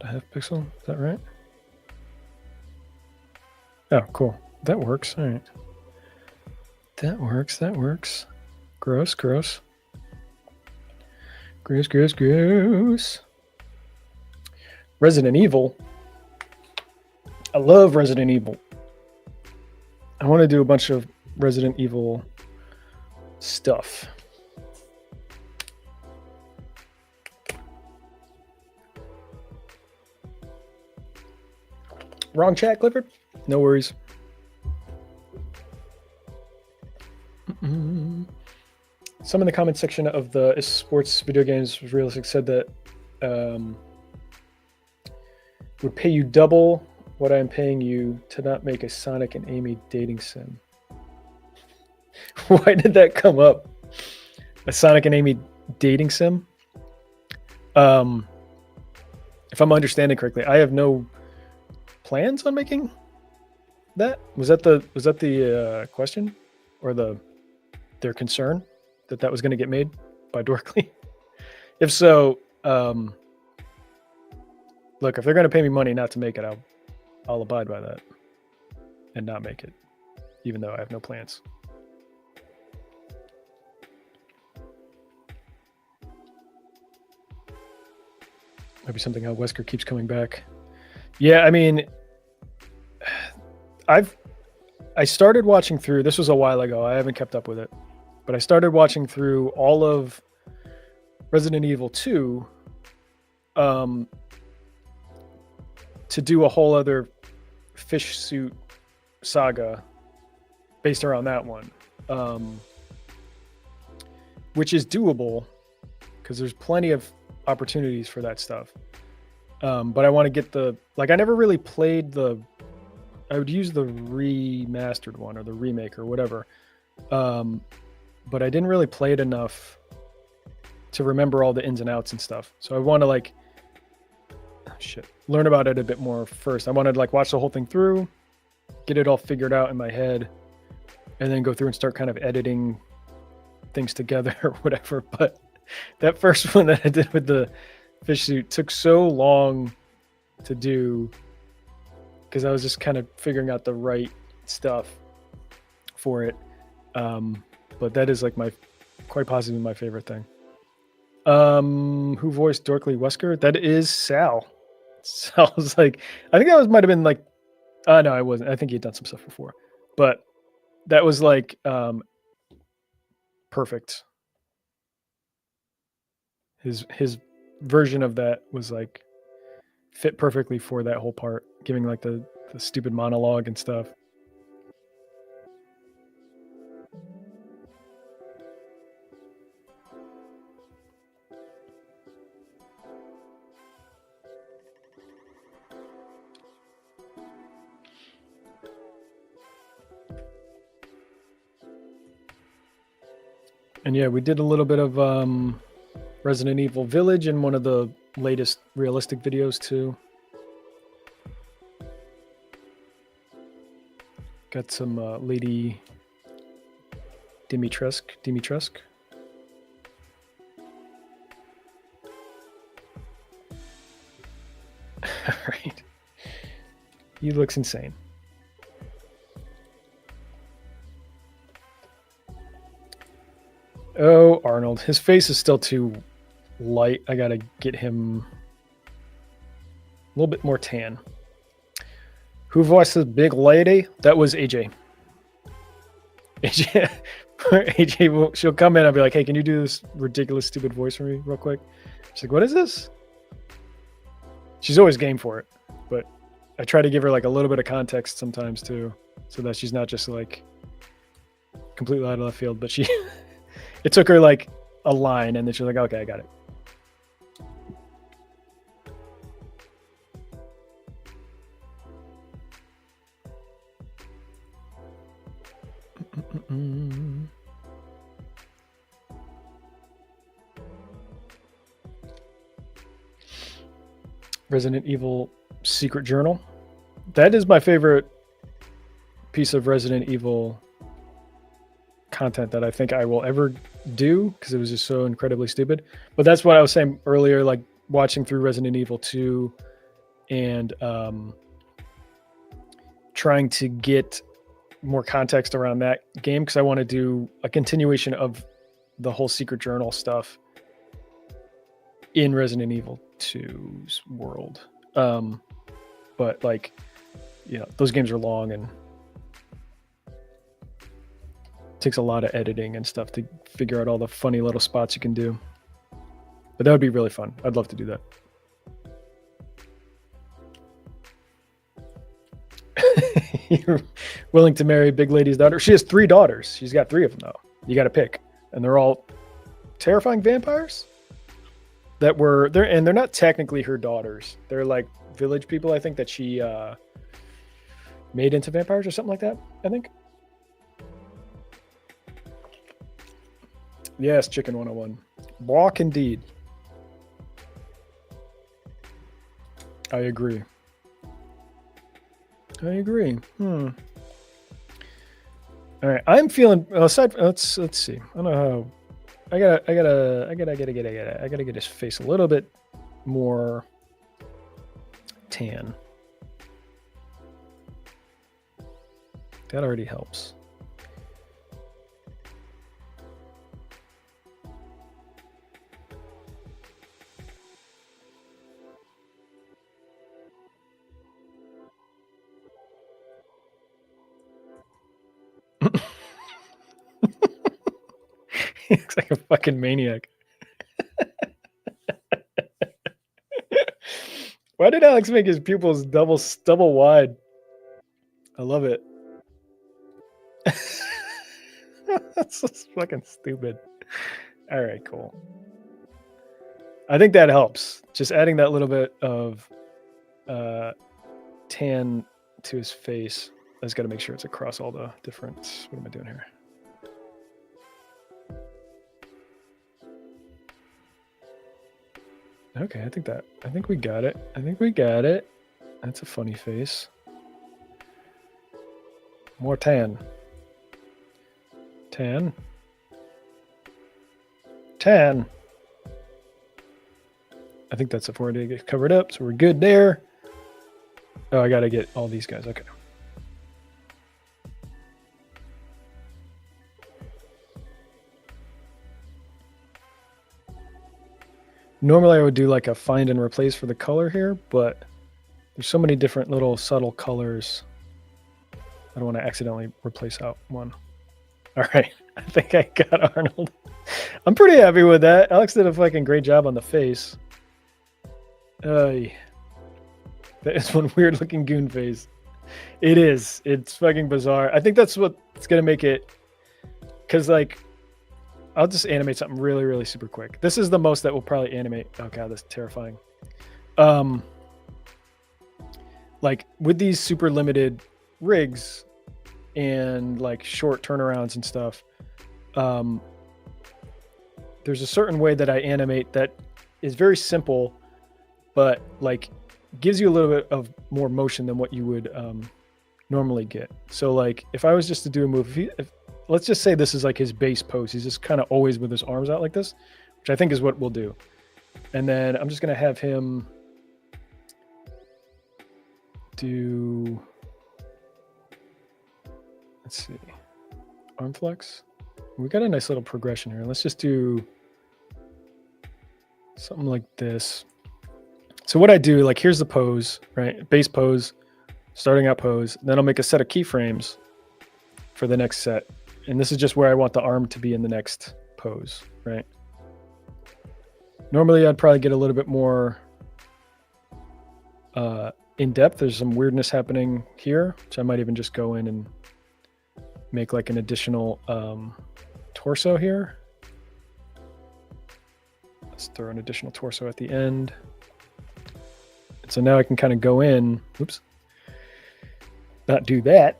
a half pixel. Is that right? Oh, cool. That works. All right. That works. That works. Gross, gross. Gross, gross, gross. Resident Evil. I love Resident Evil. I want to do a bunch of Resident Evil stuff. Wrong chat, Clifford? No worries. Some in the comment section of the sports video games was realistic said that would pay you double what I'm paying you to not make a Sonic and Amy dating sim. Why did that come up? A Sonic and Amy dating sim? If I'm understanding correctly, I have no plans on making that. Was that the question or their concern that was going to get made by Dorkly? If so, look, if they're going to pay me money not to make it, I'll abide by that and not make it, even though I have no plans. Maybe something how Wesker keeps coming back. Yeah, I mean, I started watching through, this was a while ago, I haven't kept up with it, but I started watching through all of Resident Evil 2 to do a whole other fish suit saga based around that one, which is doable because there's plenty of opportunities for that stuff. But I want to get I never really played I would use the remastered one or the remake or whatever. But I didn't really play it enough to remember all the ins and outs and stuff. So I want to learn about it a bit more first. I wanted to watch the whole thing through, get it all figured out in my head, and then go through and start kind of editing things together or whatever. But that first one that I did with the fish suit took so long to do because I was just kind of figuring out the right stuff for it. But that is quite possibly my favorite thing. Who voiced Dorkly Wesker? That is Sal. Sal's I think that might have been no, I wasn't. I think he had done some stuff before, but that was perfect. His version of that was fit perfectly for that whole part, giving the stupid monologue and stuff. And yeah, we did a little bit of Resident Evil Village in one of the latest realistic videos too. Got some Lady Dimitrescu. All right. He looks insane. Oh, Arnold. His face is still too light. I gotta get him a little bit more tan. Who voiced the big lady? That was AJ. AJ, she'll come in. I'll be like, hey, can you do this ridiculous, stupid voice for me real quick? She's like, what is this? She's always game for it. But I try to give her a little bit of context sometimes too, so that she's not just completely out of left field. But she... It took her a line, and then she's like, okay, I got it. Resident Evil Secret Journal. That is my favorite piece of Resident Evil content that I think I will ever do, because it was just so incredibly stupid. But that's what I was saying earlier, watching through Resident Evil 2 and trying to get more context around that game because I want to do a continuation of the whole secret journal stuff in Resident Evil 2's world. But like, those games are long and takes a lot of editing and stuff to figure out all the funny little spots you can do. But that would be really fun. I'd love to do that. You're willing to marry Big Lady's daughter? She has 3 daughters. She's got 3 of them though. You got to pick, and they're all terrifying vampires. They're not technically her daughters. They're like village people, I think, that she made into vampires or something like that, I think. Yes, Chicken 101. Walk indeed. I agree. All right, I'm feeling aside. Let's see. I don't know how. I gotta get his face a little bit more tan. That already helps. He looks like a fucking maniac. Why did Alex make his pupils double wide? I love it. That's so fucking stupid. All right, cool. I think that helps. Just adding that little bit of tan to his face. I just got to make sure it's across all the different. What am I doing here? Okay, I think we got it. That's a funny face. More tan. Tan. I think that's before they get covered up, so we're good there. Oh, I gotta get all these guys. Okay. Normally I would do like a find and replace for the color here, but there's so many different little subtle colors. I don't want to accidentally replace out one. All right, I think I got Arnold. I'm pretty happy with that. Alex did a fucking great job on the face. That is one weird looking goon face. It is. It's fucking bizarre. I think that's what's going to make it, because like, I'll just animate something really, really super quick. This is the most that we'll probably animate. Oh god, that's terrifying. Like with these super limited rigs and like short turnarounds and stuff, there's a certain way that I animate that is very simple, but like gives you a little bit of more motion than what you would normally get. So like if I was just to do a move, let's just say this is like his base pose. He's just kind of always with his arms out like this, which I think is what we'll do. And then I'm just going to have him do, let's see, arm flex. We got a nice little progression here. Let's just do something like this. So what I do, like here's the pose, right? Base pose, starting out pose. Then I'll make a set of keyframes for the next set. And this is just where I want the arm to be in the next pose, right? Normally, I'd probably get a little bit more in depth. There's some weirdness happening here, which I might even just go in and make like an additional torso here. Let's throw an additional torso at the end. And so now I can kind of go in, oops, not do that.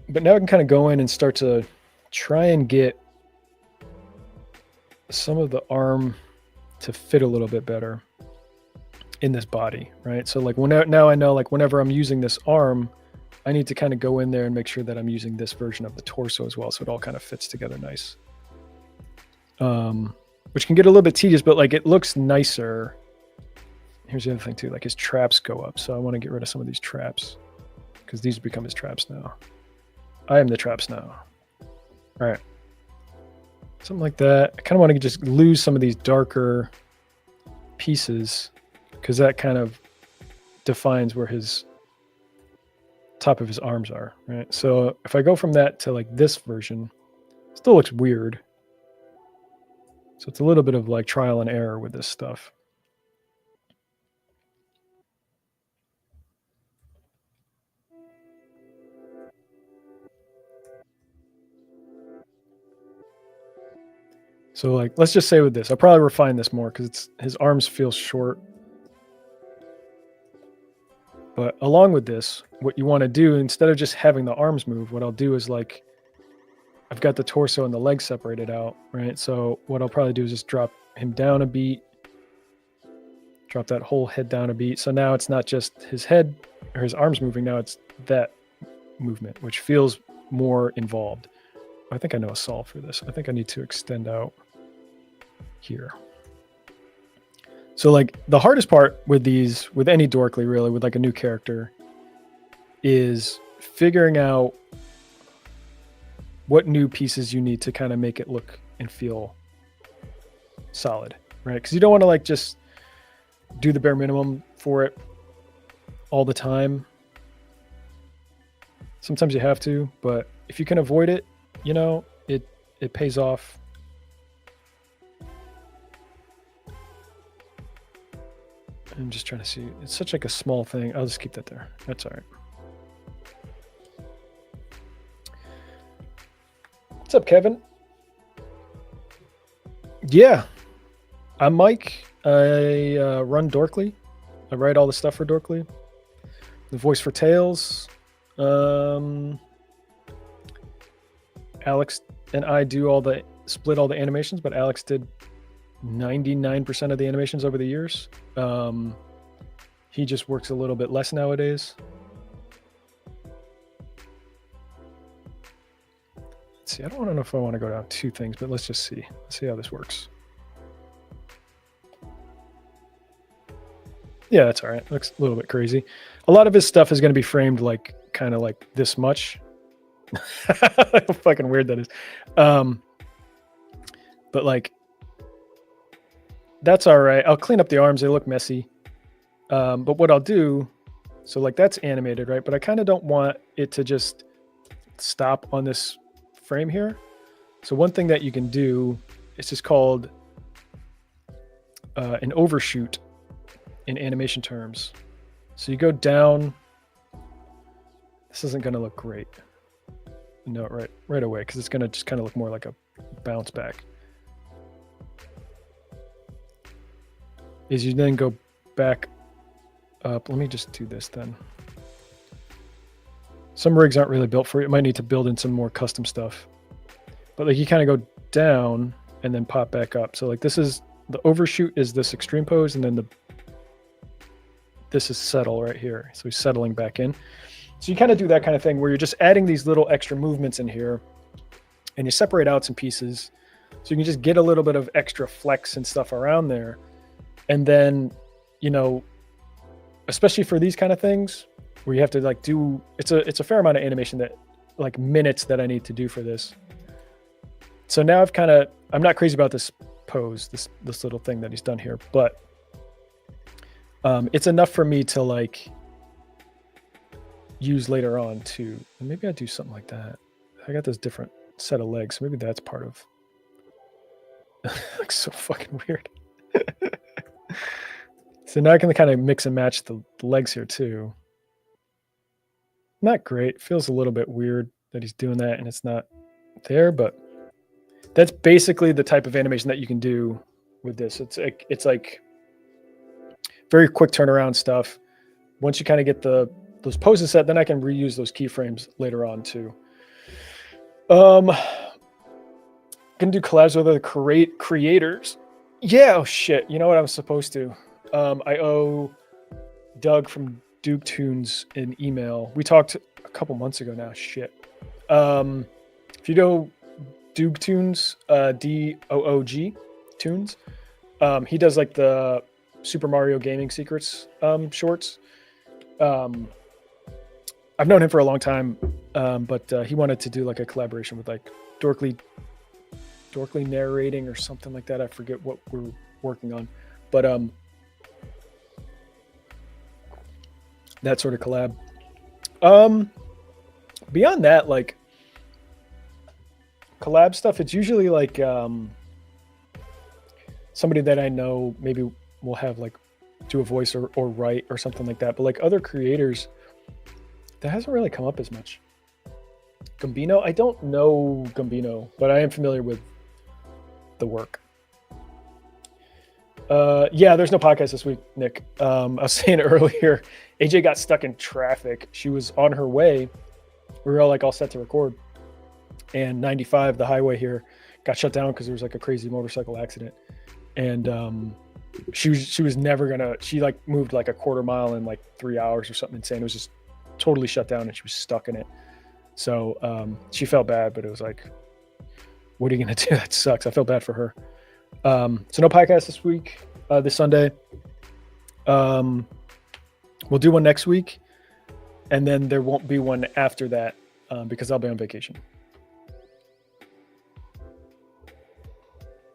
But now I can kind of go in and start to try and get some of the arm to fit a little bit better in this body, right? So like now I know like whenever I'm using this arm, I need to kind of go in there and make sure that I'm using this version of the torso as well, so it all kind of fits together nice. Which can get a little bit tedious, but like it looks nicer here's the other thing too, like his traps go up. So I want to get rid of some of these traps because these become his traps now. I am the traps now. All right. Something like that. I kind of want to just lose some of these darker pieces because that kind of defines where his top of his arms are, right? So if I go from that to like this version, it still looks weird. So it's a little bit of like trial and error with this stuff. So like, let's just say with this, I'll probably refine this more because it's his arms feel short. But along with this, what you want to do, instead of just having the arms move, what I'll do is like, I've got the torso and the legs separated out, right? So what I'll probably do is just drop him down a beat, drop that whole head down a beat. So now it's not just his head or his arms moving, now it's that movement, which feels more involved. I think I know a solve for this. I think I need to extend out here. So like the hardest part with these, with any Dorkly really, with like a new character, is figuring out what new pieces you need to kind of make it look and feel solid, right? Because you don't want to like just do the bare minimum for it all the time. Sometimes you have to, but if you can avoid it, you know, it pays off. I'm just trying to see. It's such like a small thing. I'll just keep that there. That's all right. What's up, Kevin? Yeah, I'm Mike. I run Dorkly. I write all the stuff for Dorkly. The voice for Tails. Alex and I do split all the animations, but Alex did 99% of the animations over the years. He just works a little bit less nowadays. Let's see, I don't know if I want to go down two things, but let's just see. Let's see how this works. Yeah, that's all right. Looks a little bit crazy. A lot of his stuff is going to be framed like kind of like this much. How fucking weird that is. But like, that's all right. I'll clean up the arms. They look messy. But what I'll do, so like that's animated, right? But I kind of don't want it to just stop on this frame here. So one thing that you can do is just called an overshoot in animation terms. So you go down. This isn't going to look great. No, right away, because it's going to just kind of look more like a bounce back. Is you then go back up. Let me just do this then. Some rigs aren't really built for it. You might need to build in some more custom stuff. But like you kind of go down and then pop back up. So like this is, the overshoot is this extreme pose, and then this is settle right here. So he's settling back in. So you kind of do that kind of thing where you're just adding these little extra movements in here, and you separate out some pieces so you can just get a little bit of extra flex and stuff around there. And then, you know, especially for these kind of things where you have to like do, it's a fair amount of animation, that like minutes that I need to do for this. So now I'm not crazy about this pose, this little thing that he's done here, but it's enough for me to like use later on too. And maybe I do something like that. I got this different set of legs, so maybe that's part of looks so fucking weird. So now I can kind of mix and match the legs here too. Not great. Feels a little bit weird that he's doing that and it's not there, but that's basically the type of animation that you can do with this. It's like very quick turnaround stuff. Once you kind of get those poses set, then I can reuse those keyframes later on too. Gonna do collabs with other creators. Yeah, oh shit. You know what I was supposed to? I owe Doug from Duke Tunes an email. We talked a couple months ago now. Shit. If you know Duke Tunes, DOOG Tunes, he does like the Super Mario Gaming Secrets shorts. I've known him for a long time, but he wanted to do like a collaboration with like Dorkly narrating or something like that. I forget what we're working on, but that sort of collab. Beyond that, like collab stuff, it's usually like somebody that I know maybe will have like do a voice or write or something like that. But like other creators, that hasn't really come up as much. Gambino, I don't know Gambino, but I am familiar with the work. Yeah, there's no podcast this week, Nick. I was saying earlier, AJ got stuck in traffic. She was on her way. We were all set to record. And 95, the highway here, got shut down because there was like a crazy motorcycle accident. And she was never gonna, she like moved like a quarter mile in like 3 hours or something insane. It was just totally shut down and she was stuck in it. So she felt bad, but it was like, what are you gonna do? That sucks. I felt bad for her. So no podcast this week, this Sunday. We'll do one next week, and then there won't be one after that because I'll be on vacation.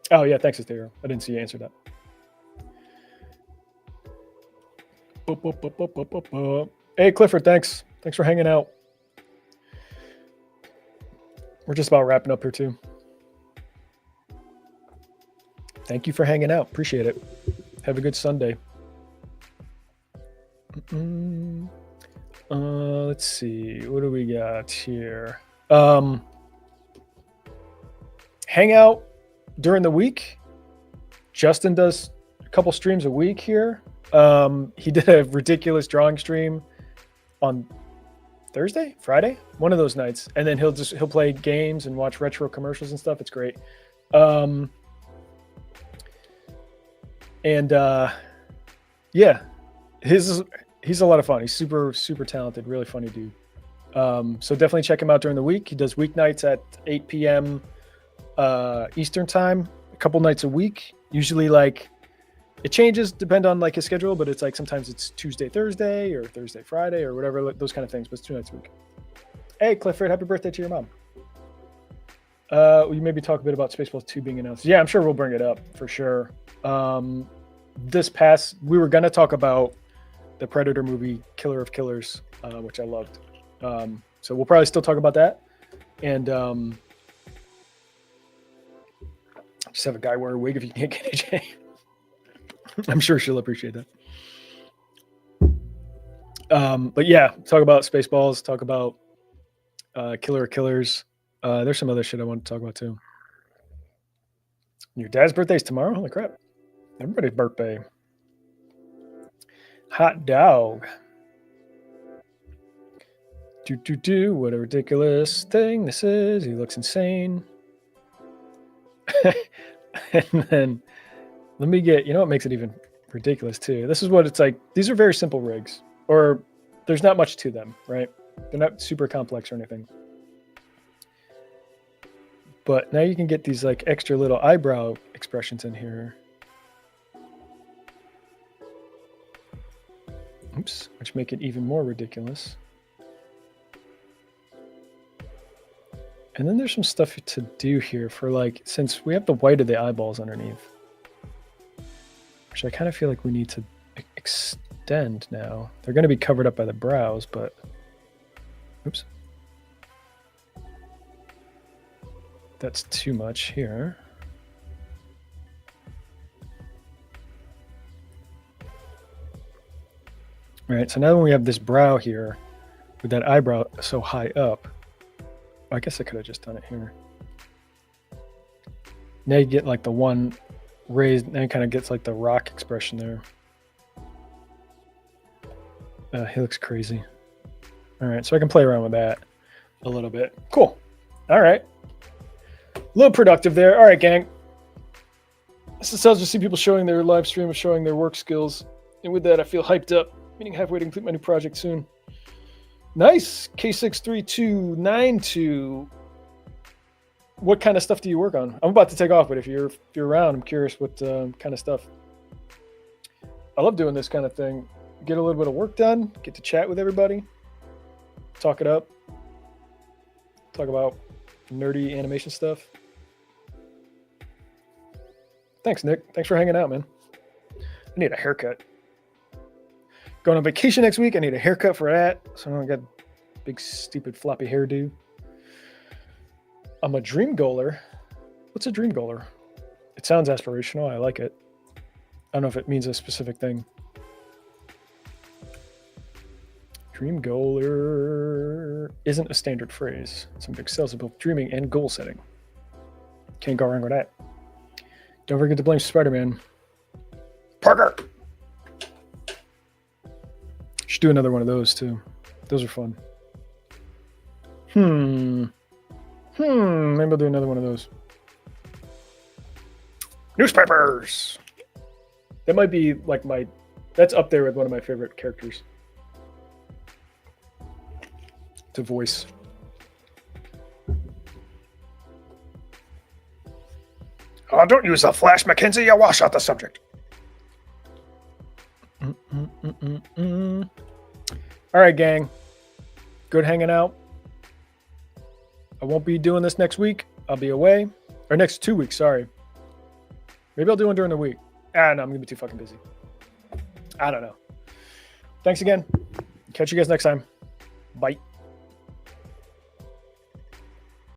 Oh yeah, thanks, Estero. I didn't see you answer that. Hey Clifford, thanks for hanging out. We're just about wrapping up here too. Thank you for hanging out. Appreciate it. Have a good Sunday. Let's see. What do we got here? Hang out during the week. Justin does a couple streams a week here. He did a ridiculous drawing stream on Thursday, Friday, one of those nights. And then he'll play games and watch retro commercials and stuff. It's great. Yeah, he's a lot of fun. He's super, super talented, really funny dude. So definitely check him out during the week. He does weeknights at 8 p.m. Eastern time, a couple nights a week. Usually like it changes, depend on like his schedule, but it's like sometimes it's Tuesday, Thursday or Thursday, Friday or whatever, those kind of things, but it's 2 nights a week. Hey, Clifford, happy birthday to your mom. You maybe talk a bit about Spaceballs 2 being announced. Yeah, I'm sure we'll bring it up for sure. We were going to talk about the Predator movie, Killer of Killers, which I loved. So we'll probably still talk about that. And just have a guy wear a wig if you can't get AJ. I'm sure she'll appreciate that. But yeah, talk about Spaceballs, talk about Killer of Killers. There's some other shit I want to talk about too. Your dad's birthday's tomorrow? Holy crap. Everybody's birthday. Hot dog. What a ridiculous thing this is. He looks insane. And then let me get, you know what makes it even ridiculous too? This is what it's like. These are very simple rigs, or there's not much to them, right? They're not super complex or anything. But now you can get these like extra little eyebrow expressions in here. Oops, which make it even more ridiculous. And then there's some stuff to do here for like, since we have the white of the eyeballs underneath, which I kind of feel like we need to extend now. They're going to be covered up by the brows, but oops. That's too much here. All right, so now when we have this brow here with that eyebrow so high up, I guess I could have just done it here. Now you get like the one raised, and it kind of gets like the rock expression there. He looks crazy. All right, so I can play around with that a little bit. Cool. All right. A little productive there. All right, gang. This is to see people showing their live stream of showing their work skills. And with that, I feel hyped up. Meaning halfway to complete my new project soon. Nice. K63292. What kind of stuff do you work on? I'm about to take off, but if you're around, I'm curious what kind of stuff. I love doing this kind of thing. Get a little bit of work done, get to chat with everybody, talk it up, talk about nerdy animation stuff. Thanks, Nick. Thanks for hanging out, man. I need a haircut. Going on vacation next week. I need a haircut for that. So I got a big, stupid, floppy hairdo. I'm a dream goaler. What's a dream goaler? It sounds aspirational. I like it. I don't know if it means a specific thing. Dream goaler isn't a standard phrase. Some big sales of both dreaming and goal setting. Can't go wrong with that. Don't forget to blame Spider-Man. Parker! Should do another one of those too. Those are fun. Maybe I'll do another one of those. Newspapers! That might be like that's up there with one of my favorite characters to voice. Oh, don't use the flash, Mackenzie. You'll wash out the subject. All right, gang. Good hanging out. I won't be doing this next week. I'll be away. Or next 2 weeks, sorry. Maybe I'll do one during the week. No, I'm going to be too fucking busy. I don't know. Thanks again. Catch you guys next time. Bye.